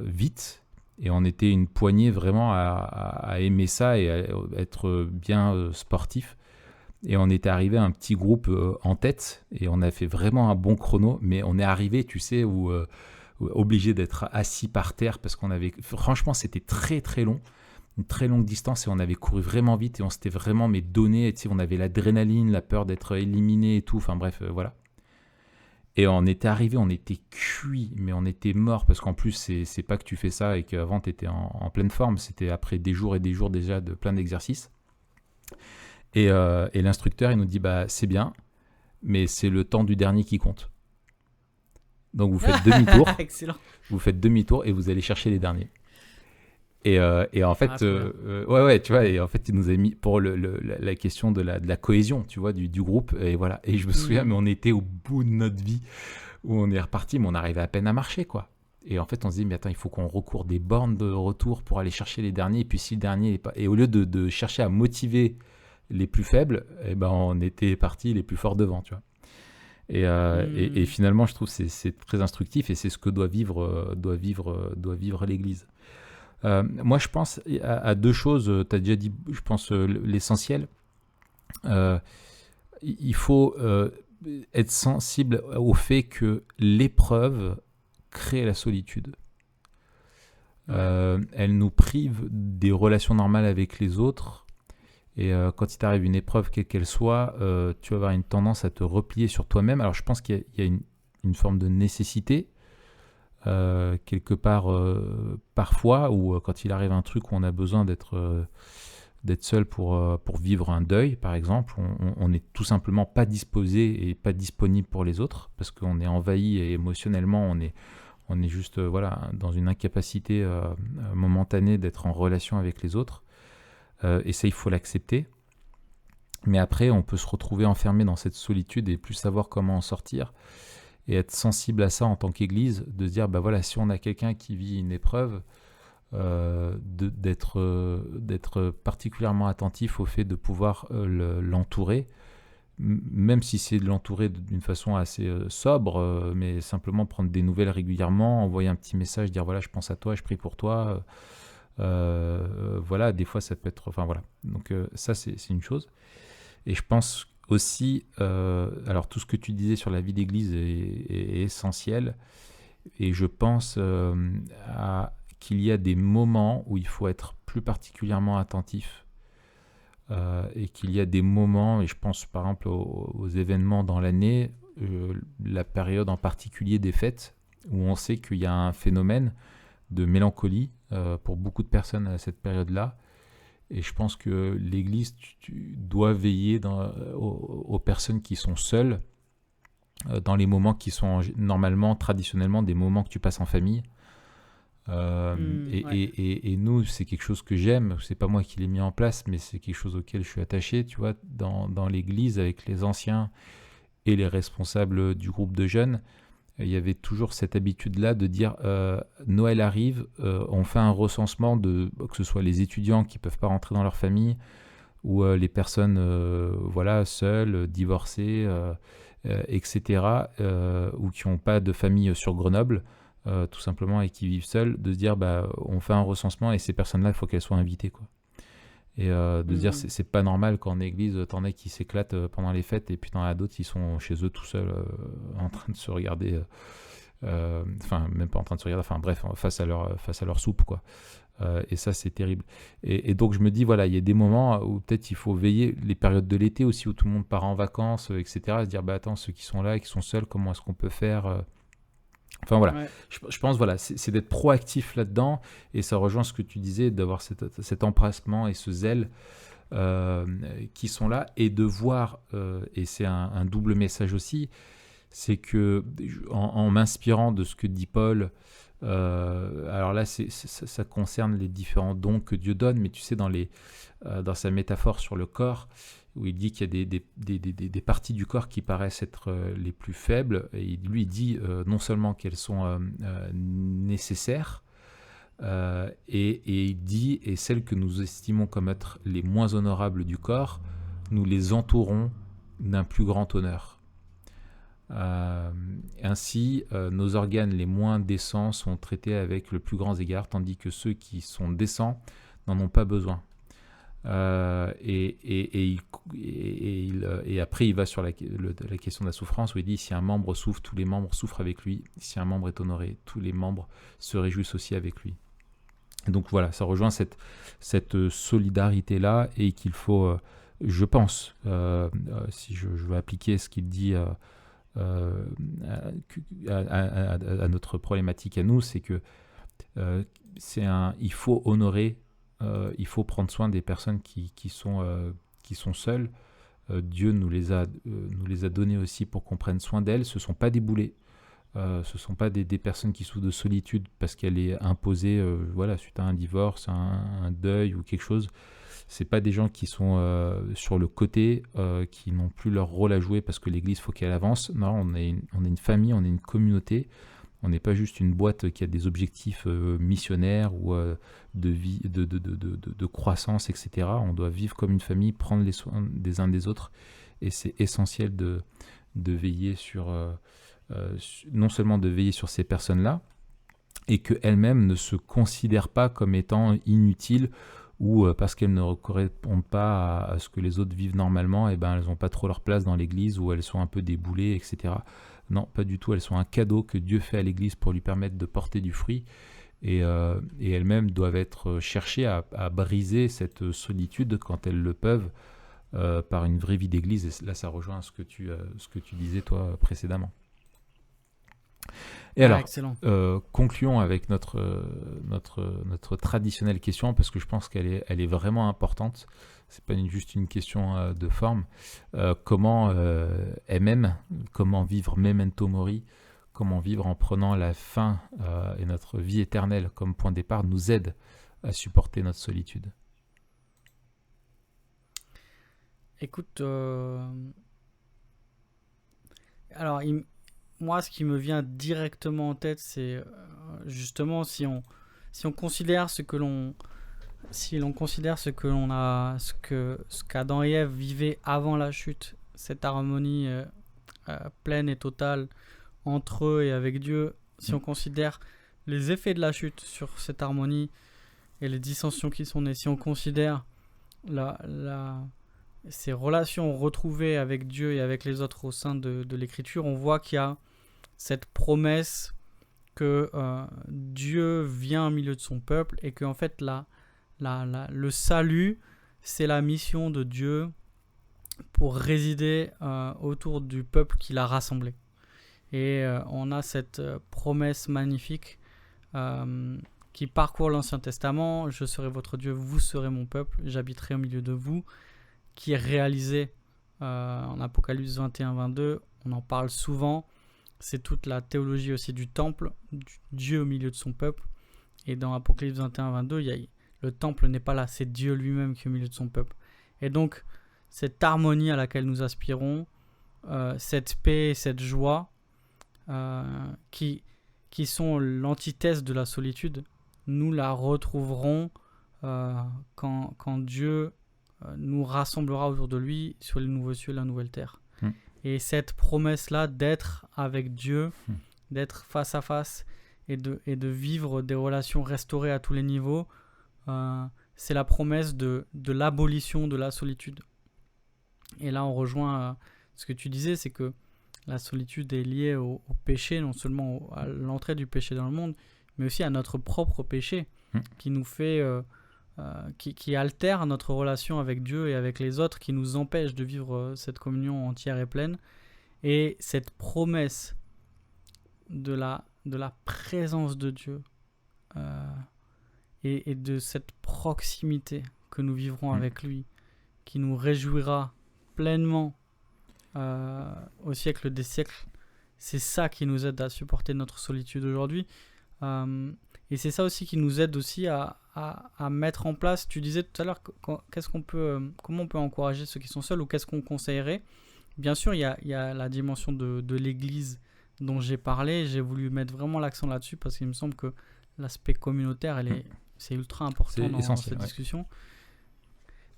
vite. Et on était une poignée vraiment à aimer ça et à être bien sportif. Et on était arrivé à un petit groupe en tête et on a fait vraiment un bon chrono, mais on est arrivé, tu sais, obligé d'être assis par terre parce qu'on avait, franchement, c'était très très long, une très longue distance et on avait couru vraiment vite et on s'était vraiment donné, tu sais, on avait l'adrénaline, la peur d'être éliminé et tout, enfin bref, voilà. Et on était arrivé, on était cuit, mais on était mort parce qu'en plus, c'est pas que tu fais ça et qu'avant tu étais en pleine forme, c'était après des jours et des jours déjà de plein d'exercices. Et l'instructeur, il nous dit, bah, c'est bien, mais c'est le temps du dernier qui compte. Donc, vous faites demi-tour. Excellent. Vous faites demi-tour et vous allez chercher les derniers. Et en fait, ouais, tu vois, et en fait, il nous a mis pour la question de la cohésion, tu vois, du groupe. Et voilà. Et je me souviens, mais on était au bout de notre vie où on est reparti, mais on arrivait à peine à marcher, quoi. Et en fait, on se dit, mais attends, il faut qu'on recourt des bornes de retour pour aller chercher les derniers. Et puis, si le dernier n'est pas. Et au lieu de chercher à motiver les plus faibles, eh ben on était partis les plus forts devant, tu vois. Et finalement, je trouve que c'est très instructif et c'est ce que doit vivre l'Église. Moi, je pense à deux choses. Tu as déjà dit, je pense, l'essentiel. Il faut être sensible au fait que l'épreuve crée la solitude. Elle nous prive des relations normales avec les autres. Et quand il t'arrive une épreuve, quelle qu'elle soit, tu vas avoir une tendance à te replier sur toi-même. Alors je pense qu'il y a une forme de nécessité, quelque part, parfois, ou quand il arrive un truc où on a besoin d'être seul pour vivre un deuil, par exemple, on n'est tout simplement pas disposé et pas disponible pour les autres, parce qu'on est envahi et émotionnellement, on est juste voilà, dans une incapacité momentanée d'être en relation avec les autres. Et ça, il faut l'accepter. Mais après, on peut se retrouver enfermé dans cette solitude et plus savoir comment en sortir. Et être sensible à ça en tant qu'Église, de se dire, bah voilà, si on a quelqu'un qui vit une épreuve, d'être particulièrement attentif au fait de pouvoir l'entourer, même si c'est de l'entourer d'une façon assez sobre, mais simplement prendre des nouvelles régulièrement, envoyer un petit message, dire voilà, je pense à toi, je prie pour toi. Voilà, des fois ça peut être, enfin voilà, donc ça c'est une chose. Et je pense aussi, alors tout ce que tu disais sur la vie d'église est essentiel, et je pense qu'il y a des moments où il faut être plus particulièrement attentif, et qu'il y a des moments, et je pense par exemple aux événements dans l'année, la période en particulier des fêtes, où on sait qu'il y a un phénomène de mélancolie pour beaucoup de personnes à cette période-là. Et je pense que l'Église doit veiller aux personnes qui sont seules dans les moments qui sont normalement, traditionnellement, des moments que tu passes en famille. Et nous, c'est quelque chose que j'aime. C'est pas moi qui l'ai mis en place, mais c'est quelque chose auquel je suis attaché. Tu vois, dans l'Église, avec les anciens et les responsables du groupe de jeunes, il y avait toujours cette habitude-là de dire Noël arrive, on fait un recensement de que ce soit les étudiants qui ne peuvent pas rentrer dans leur famille ou les personnes voilà, seules, divorcées, etc., ou qui n'ont pas de famille sur Grenoble, tout simplement, et qui vivent seules, de se dire bah, on fait un recensement et ces personnes-là, il faut qu'elles soient invitées, quoi. Et de se dire c'est pas normal qu'en église t'en as qui s'éclatent pendant les fêtes et puis t'en as d'autres qui sont chez eux tout seuls en train de se regarder, enfin même pas en train de se regarder, enfin bref, face à leur soupe, quoi. Et ça c'est terrible. Et donc je me dis voilà, il y a des moments où peut-être il faut veiller, les périodes de l'été aussi où tout le monde part en vacances, etc., se dire bah attends, ceux qui sont là, qui sont seuls, comment est-ce qu'on peut faire Enfin voilà, Ouais. je pense voilà, c'est d'être proactif là-dedans, et ça rejoint ce que tu disais, d'avoir cet empressement et ce zèle qui sont là, et de voir, et c'est un double message aussi, c'est que en m'inspirant de ce que dit Paul, alors là ça concerne les différents dons que Dieu donne, mais tu sais dans sa métaphore sur le corps, où il dit qu'il y a des parties du corps qui paraissent être les plus faibles, et lui il dit non seulement qu'elles sont nécessaires, et il dit, et celles que nous estimons comme être les moins honorables du corps, nous les entourons d'un plus grand honneur. Ainsi, nos organes les moins décents sont traités avec le plus grand égard, tandis que ceux qui sont décents n'en ont pas besoin. Et après, il va sur la question de la souffrance, où il dit, si un membre souffre, tous les membres souffrent avec lui. Si un membre est honoré, tous les membres se réjouissent aussi avec lui. Donc voilà, ça rejoint cette solidarité-là, et qu'il faut, je pense, si je veux appliquer ce qu'il dit à notre problématique à nous, c'est que il faut honorer, il faut prendre soin des personnes qui sont seules. Dieu nous les a données aussi pour qu'on prenne soin d'elles. Ce ne sont pas des boulets. Ce ne sont pas des personnes qui souffrent de solitude parce qu'elle est imposée voilà, suite à un divorce, un deuil ou quelque chose. Ce pas des gens qui sont sur le côté, qui n'ont plus leur rôle à jouer parce que l'Église, faut qu'elle avance. Non, on est une famille, on est une communauté. On n'est pas juste une boîte qui a des objectifs missionnaires ou de vie, de croissance, etc. On doit vivre comme une famille, prendre les soins des uns des autres. Et c'est essentiel de veiller sur... non seulement de veiller sur ces personnes-là, et qu'elles-mêmes ne se considèrent pas comme étant inutiles, ou parce qu'elles ne correspondent pas à ce que les autres vivent normalement, et ben elles n'ont pas trop leur place dans l'église, ou elles sont un peu déboulées, etc. Non, pas du tout, elles sont un cadeau que Dieu fait à l'église pour lui permettre de porter du fruit, et elles-mêmes doivent être cherchées à briser cette solitude quand elles le peuvent, par une vraie vie d'église. Et là ça rejoint ce que tu disais toi précédemment. Et alors, concluons avec notre traditionnelle question, parce que je pense qu'elle est vraiment importante. C'est pas juste une question de forme. Comment comment vivre memento mori, comment vivre en prenant la fin et notre vie éternelle comme point de départ, nous aide à supporter notre solitude. Écoute, alors moi, ce qui me vient directement en tête, c'est justement si on considère ce qu'Adam ce qu'Adam et Ève vivaient avant la chute, cette harmonie pleine et totale entre eux et avec Dieu. Si on considère les effets de la chute sur cette harmonie et les dissensions qui sont nées, si on considère ces relations retrouvées avec Dieu et avec les autres au sein de l'Écriture, on voit qu'il y a cette promesse que Dieu vient au milieu de son peuple, et que en fait le salut, c'est la mission de Dieu pour résider autour du peuple qu'il a rassemblé. Et on a cette promesse magnifique qui parcourt l'Ancien Testament: je serai votre Dieu, vous serez mon peuple, j'habiterai au milieu de vous, qui est réalisée en Apocalypse 21-22. On en parle souvent. C'est toute la théologie aussi du temple, du Dieu au milieu de son peuple. Et dans Apocalypse 21-22, le temple n'est pas là, c'est Dieu lui-même qui est au milieu de son peuple. Et donc, cette harmonie à laquelle nous aspirons, cette paix et cette joie, qui sont l'antithèse de la solitude, nous la retrouverons quand Dieu nous rassemblera autour de lui sur les nouveaux cieux et la nouvelle terre. Et cette promesse-là d'être avec Dieu, d'être face à face et de vivre des relations restaurées à tous les niveaux, c'est la promesse de l'abolition de la solitude. Et là, on rejoint ce que tu disais, c'est que la solitude est liée au péché, non seulement à l'entrée du péché dans le monde, mais aussi à notre propre péché, qui nous fait... qui altère notre relation avec Dieu et avec les autres, qui nous empêche de vivre cette communion entière et pleine. Et cette promesse de la de la présence de Dieu et de cette proximité que nous vivrons avec lui, qui nous réjouira pleinement au siècle des siècles. C'est ça qui nous aide à supporter notre solitude aujourd'hui. Et c'est ça aussi qui nous aide aussi à mettre en place. Tu disais tout à l'heure comment on peut encourager ceux qui sont seuls, ou qu'est-ce qu'on conseillerait. Bien sûr, il y a la dimension de l'Église dont j'ai parlé. J'ai voulu mettre vraiment l'accent là-dessus parce qu'il me semble que l'aspect communautaire, c'est ultra important dans cette discussion.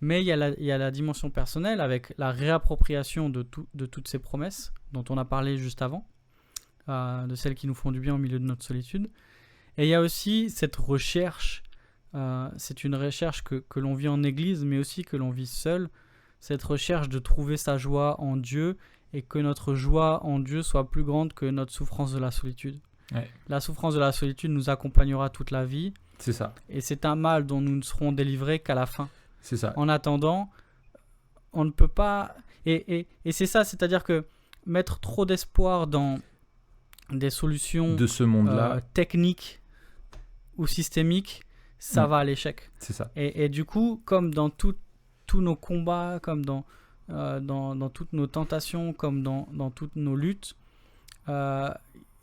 Mais il y a la dimension personnelle avec la réappropriation de toutes ces promesses dont on a parlé juste avant, de celles qui nous font du bien au milieu de notre solitude. Et il y a aussi cette recherche, c'est une recherche que l'on vit en Église, mais aussi que l'on vit seul, cette recherche de trouver sa joie en Dieu et que notre joie en Dieu soit plus grande que notre souffrance de la solitude. Ouais. La souffrance de la solitude nous accompagnera toute la vie. C'est ça. Et c'est un mal dont nous ne serons délivrés qu'à la fin. C'est ça. En attendant, on ne peut pas... Et c'est ça, c'est-à-dire que mettre trop d'espoir dans des solutions de ce monde-là, techniques ou systémiques, ça va à l'échec. C'est ça. Et du coup, comme dans tous nos combats, comme dans toutes nos tentations, comme dans toutes nos luttes,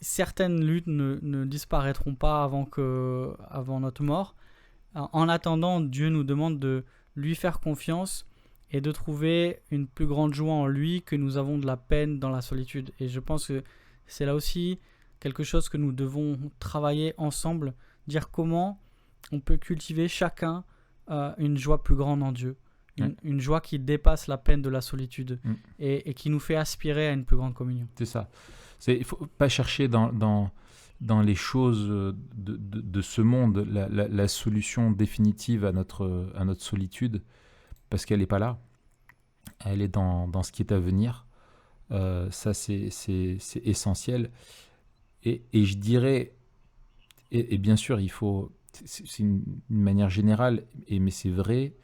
certaines luttes ne disparaîtront pas avant notre mort. En attendant, Dieu nous demande de lui faire confiance et de trouver une plus grande joie en lui que nous avons de la peine dans la solitude. Et je pense que c'est là aussi quelque chose que nous devons travailler ensemble, dire comment on peut cultiver chacun une joie plus grande en Dieu, une joie qui dépasse la peine de la solitude et qui nous fait aspirer à une plus grande communion. C'est ça. Il ne faut pas chercher dans les choses de ce monde la solution définitive à notre solitude, parce qu'elle n'est pas là. Elle est dans ce qui est à venir. Ça, c'est essentiel. Et je dirais, et bien sûr, il faut... C'est une manière générale, mais c'est vrai,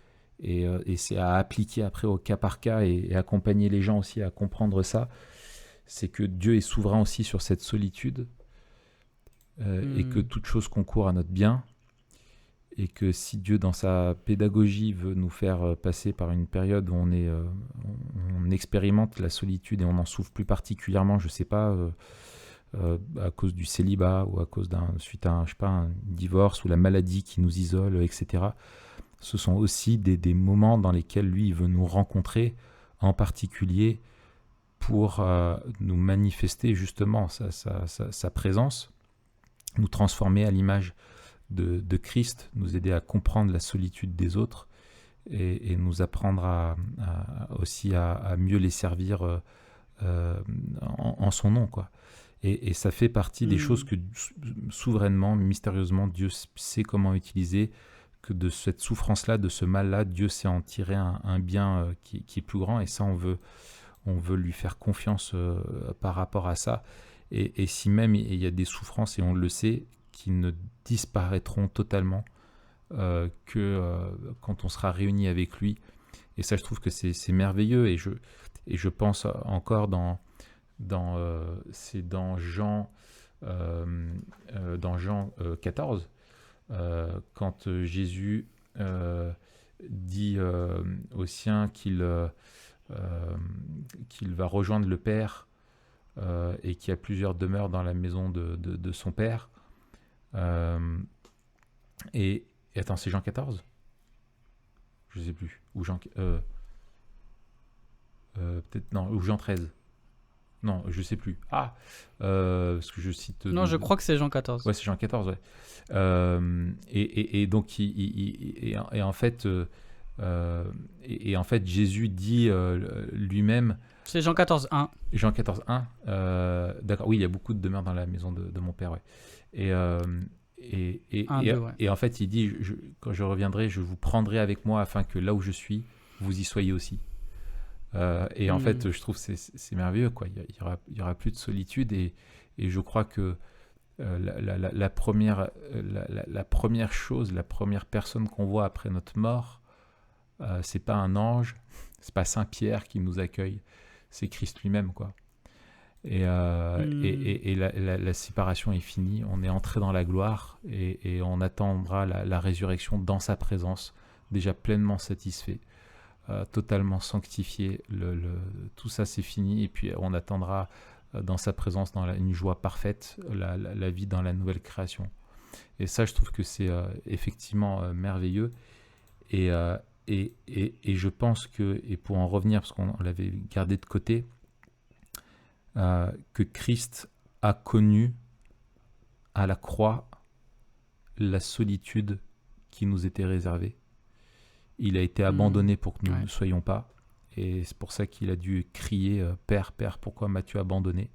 et c'est à appliquer après au cas par cas et accompagner les gens aussi à comprendre ça. C'est que Dieu est souverain aussi sur cette solitude, et que toute chose concourt à notre bien, et que si Dieu dans sa pédagogie veut nous faire passer par une période où on expérimente la solitude et on en souffre plus particulièrement, je ne sais pas, à cause du célibat ou à cause suite à un divorce ou la maladie qui nous isole, etc. Ce sont aussi des moments dans lesquels lui il veut nous rencontrer, en particulier pour nous manifester justement sa présence, nous transformer à l'image de Christ, nous aider à comprendre la solitude des autres et nous apprendre aussi à mieux les servir en son nom, quoi. Et ça fait partie des choses que souverainement, mystérieusement, Dieu sait comment utiliser, que de cette souffrance-là, de ce mal-là, Dieu sait en tirer un bien qui est plus grand, et ça, on veut lui faire confiance par rapport à ça. Et si même il y a des souffrances, et on le sait, qui ne disparaîtront totalement que quand on sera réunis avec lui. Et ça, je trouve que c'est merveilleux, et je pense encore c'est dans Jean 14, quand Jésus dit aux siens qu'il va rejoindre le Père et qu'il y a plusieurs demeures dans la maison de son Père. Et attends, c'est Jean 14 ? Je ne sais plus. Ou Jean... peut-être non, ou Jean 13. Non, je sais plus. Parce que je cite... Non, je crois que c'est Jean 14. Ouais, c'est Jean 14, ouais. Et donc, en fait, Jésus dit lui-même... C'est Jean 14, 1. Jean 14, 1. D'accord, oui, il y a beaucoup de demeures dans la maison de mon Père, ouais. Et en fait, il dit, quand je reviendrai, je vous prendrai avec moi afin que là où je suis, vous y soyez aussi. Et en fait, je trouve que c'est merveilleux, quoi. Il y aura plus de solitude, et je crois que la première chose, la première personne qu'on voit après notre mort, c'est pas un ange, c'est pas Saint Pierre qui nous accueille, c'est Christ lui-même, quoi. Et la séparation est finie, on est entré dans la gloire et on attendra la résurrection dans sa présence, déjà pleinement satisfait, totalement sanctifié, tout ça c'est fini et puis on attendra dans sa présence, dans une joie parfaite, la vie dans la nouvelle création. Et ça je trouve que c'est effectivement merveilleux et je pense que, et pour en revenir, parce qu'on l'avait gardé de côté, que Christ a connu à la croix la solitude qui nous était réservée. Il a été abandonné pour que nous ne soyons pas. Et c'est pour ça qu'il a dû crier « Père, Père, pourquoi m'as-tu abandonné ?»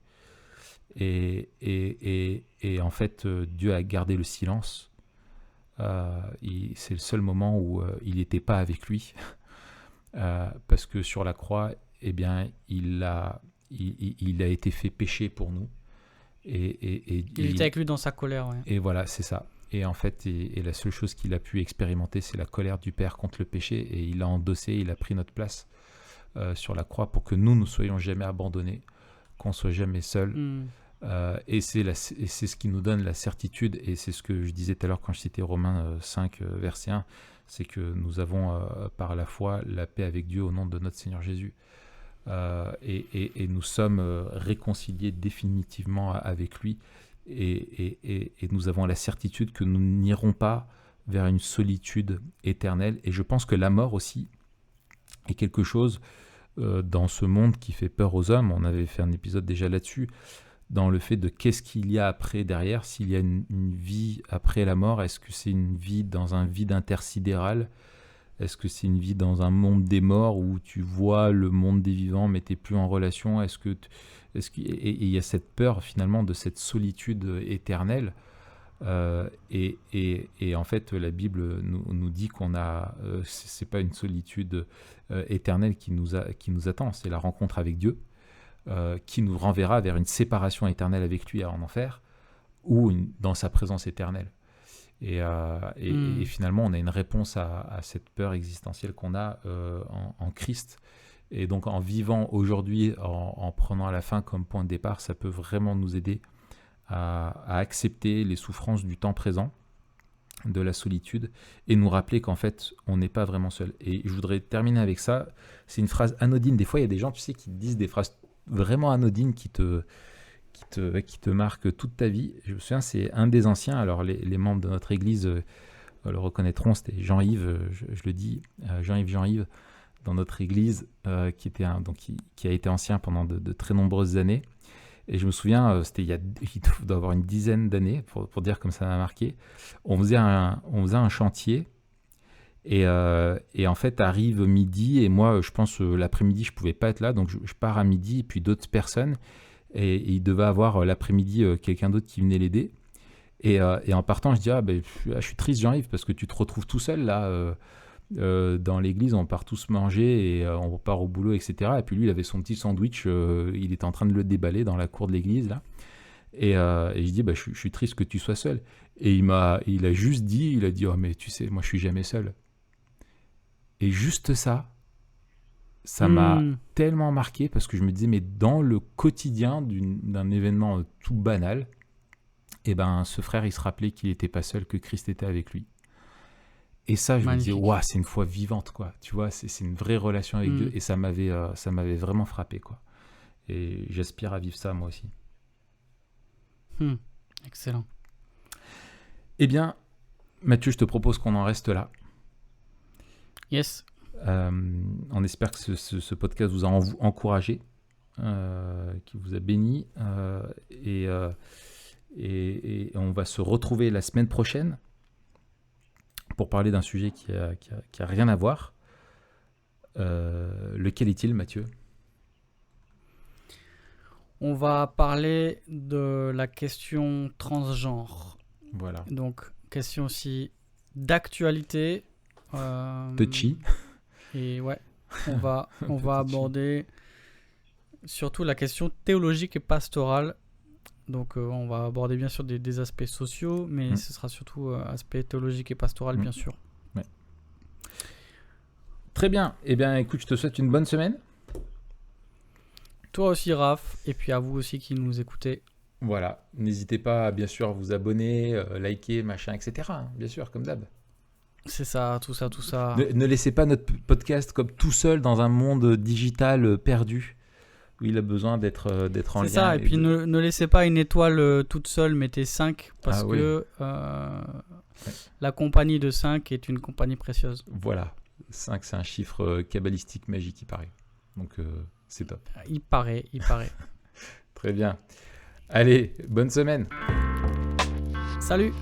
et en fait, Dieu a gardé le silence. C'est le seul moment où il n'était pas avec lui. Parce que sur la croix, eh bien, il a été fait péché pour nous. Il était avec lui dans sa colère. Ouais. Et voilà, c'est ça. Et en fait, la seule chose qu'il a pu expérimenter, c'est la colère du Père contre le péché. Et il a endossé, il a pris notre place sur la croix pour que nous ne soyons jamais abandonnés, qu'on ne soit jamais seuls. Et c'est ce qui nous donne la certitude. Et c'est ce que je disais tout à l'heure quand je citais Romains 5, verset 1. C'est que nous avons par la foi la paix avec Dieu au nom de notre Seigneur Jésus. Et nous sommes réconciliés définitivement avec lui et nous avons la certitude que nous n'irons pas vers une solitude éternelle. Et je pense que la mort aussi est quelque chose dans ce monde qui fait peur aux hommes. On avait fait un épisode déjà là-dessus, dans le fait de qu'est-ce qu'il y a après derrière, s'il y a une vie après la mort. Est-ce que c'est une vie dans un vide intersidéral ? Est-ce que c'est une vie dans un monde des morts où tu vois le monde des vivants mais tu n'es plus en relation ? Et il y a cette peur finalement de cette solitude éternelle. Et en fait, la Bible nous dit qu'on a, c'est pas une solitude éternelle qui nous attend, c'est la rencontre avec Dieu qui nous renverra vers une séparation éternelle avec lui en enfer ou dans sa présence éternelle. Et finalement, on a une réponse à cette peur existentielle qu'on a en Christ. Et donc, en vivant aujourd'hui, en prenant la fin comme point de départ, ça peut vraiment nous aider à accepter les souffrances du temps présent, de la solitude, et nous rappeler qu'en fait, on n'est pas vraiment seul. Et je voudrais terminer avec ça. C'est une phrase anodine. Des fois, il y a des gens, tu sais, qui disent des phrases vraiment anodines qui te marque toute ta vie. Je me souviens, c'est un des anciens, alors les membres de notre église le reconnaîtront, c'était Jean-Yves, je le dis, Jean-Yves, dans notre église, qui a été ancien pendant de très nombreuses années. Et je me souviens, il doit avoir une dizaine d'années, pour dire comme ça m'a marqué, on faisait un chantier, et en fait, arrive midi, et moi, je pense, l'après-midi, je ne pouvais pas être là, donc je pars à midi, et puis d'autres personnes, et il devait avoir l'après-midi quelqu'un d'autre qui venait l'aider. Et en partant, je dis je suis triste, Jean-Yves, parce que tu te retrouves tout seul là dans l'église, on part tous manger et on part au boulot, etc. Et puis lui, il avait son petit sandwich, il était en train de le déballer dans la cour de l'église là. Et je dis je suis triste que tu sois seul. Et il a juste dit, il a dit mais tu sais, moi je suis jamais seul. Et juste ça m'a tellement marqué parce que je me disais, mais dans le quotidien d'un événement tout banal, ce frère, il se rappelait qu'il n'était pas seul, que Christ était avec lui. Et ça, je Magnifique. me disais, c'est une foi vivante, quoi. Tu vois, c'est une vraie relation avec Dieu. Et ça m'avait vraiment frappé, quoi. Et j'aspire à vivre ça, moi aussi. Excellent. Eh bien, Mathieu, je te propose qu'on en reste là. Yes. On espère que ce podcast vous a encouragé, qui vous a béni, et on va se retrouver la semaine prochaine pour parler d'un sujet qui a rien à voir. Lequel est-il, Mathieu ? On va parler de la question transgenre. Voilà. Donc, question aussi d'actualité. Touchy. Et ouais, on va aborder surtout la question théologique et pastorale. Donc on va aborder bien sûr des aspects sociaux, mais ce sera surtout aspect théologique et pastoral, bien sûr. Ouais. Très bien. Eh bien, écoute, je te souhaite une bonne semaine. Toi aussi, Raph, et puis à vous aussi qui nous écoutez. Voilà, n'hésitez pas bien sûr à vous abonner, liker, machin, etc. hein, bien sûr, comme d'hab. C'est ça, tout ça. Ne laissez pas notre podcast comme tout seul dans un monde digital perdu où il a besoin d'être en lien. C'est ça, et puis ne laissez pas une étoile toute seule, mettez 5 parce que la compagnie de 5 est une compagnie précieuse. Voilà, 5 c'est un chiffre kabbalistique magique, il paraît. Donc c'est top. Il paraît. Très bien. Allez, bonne semaine. Salut.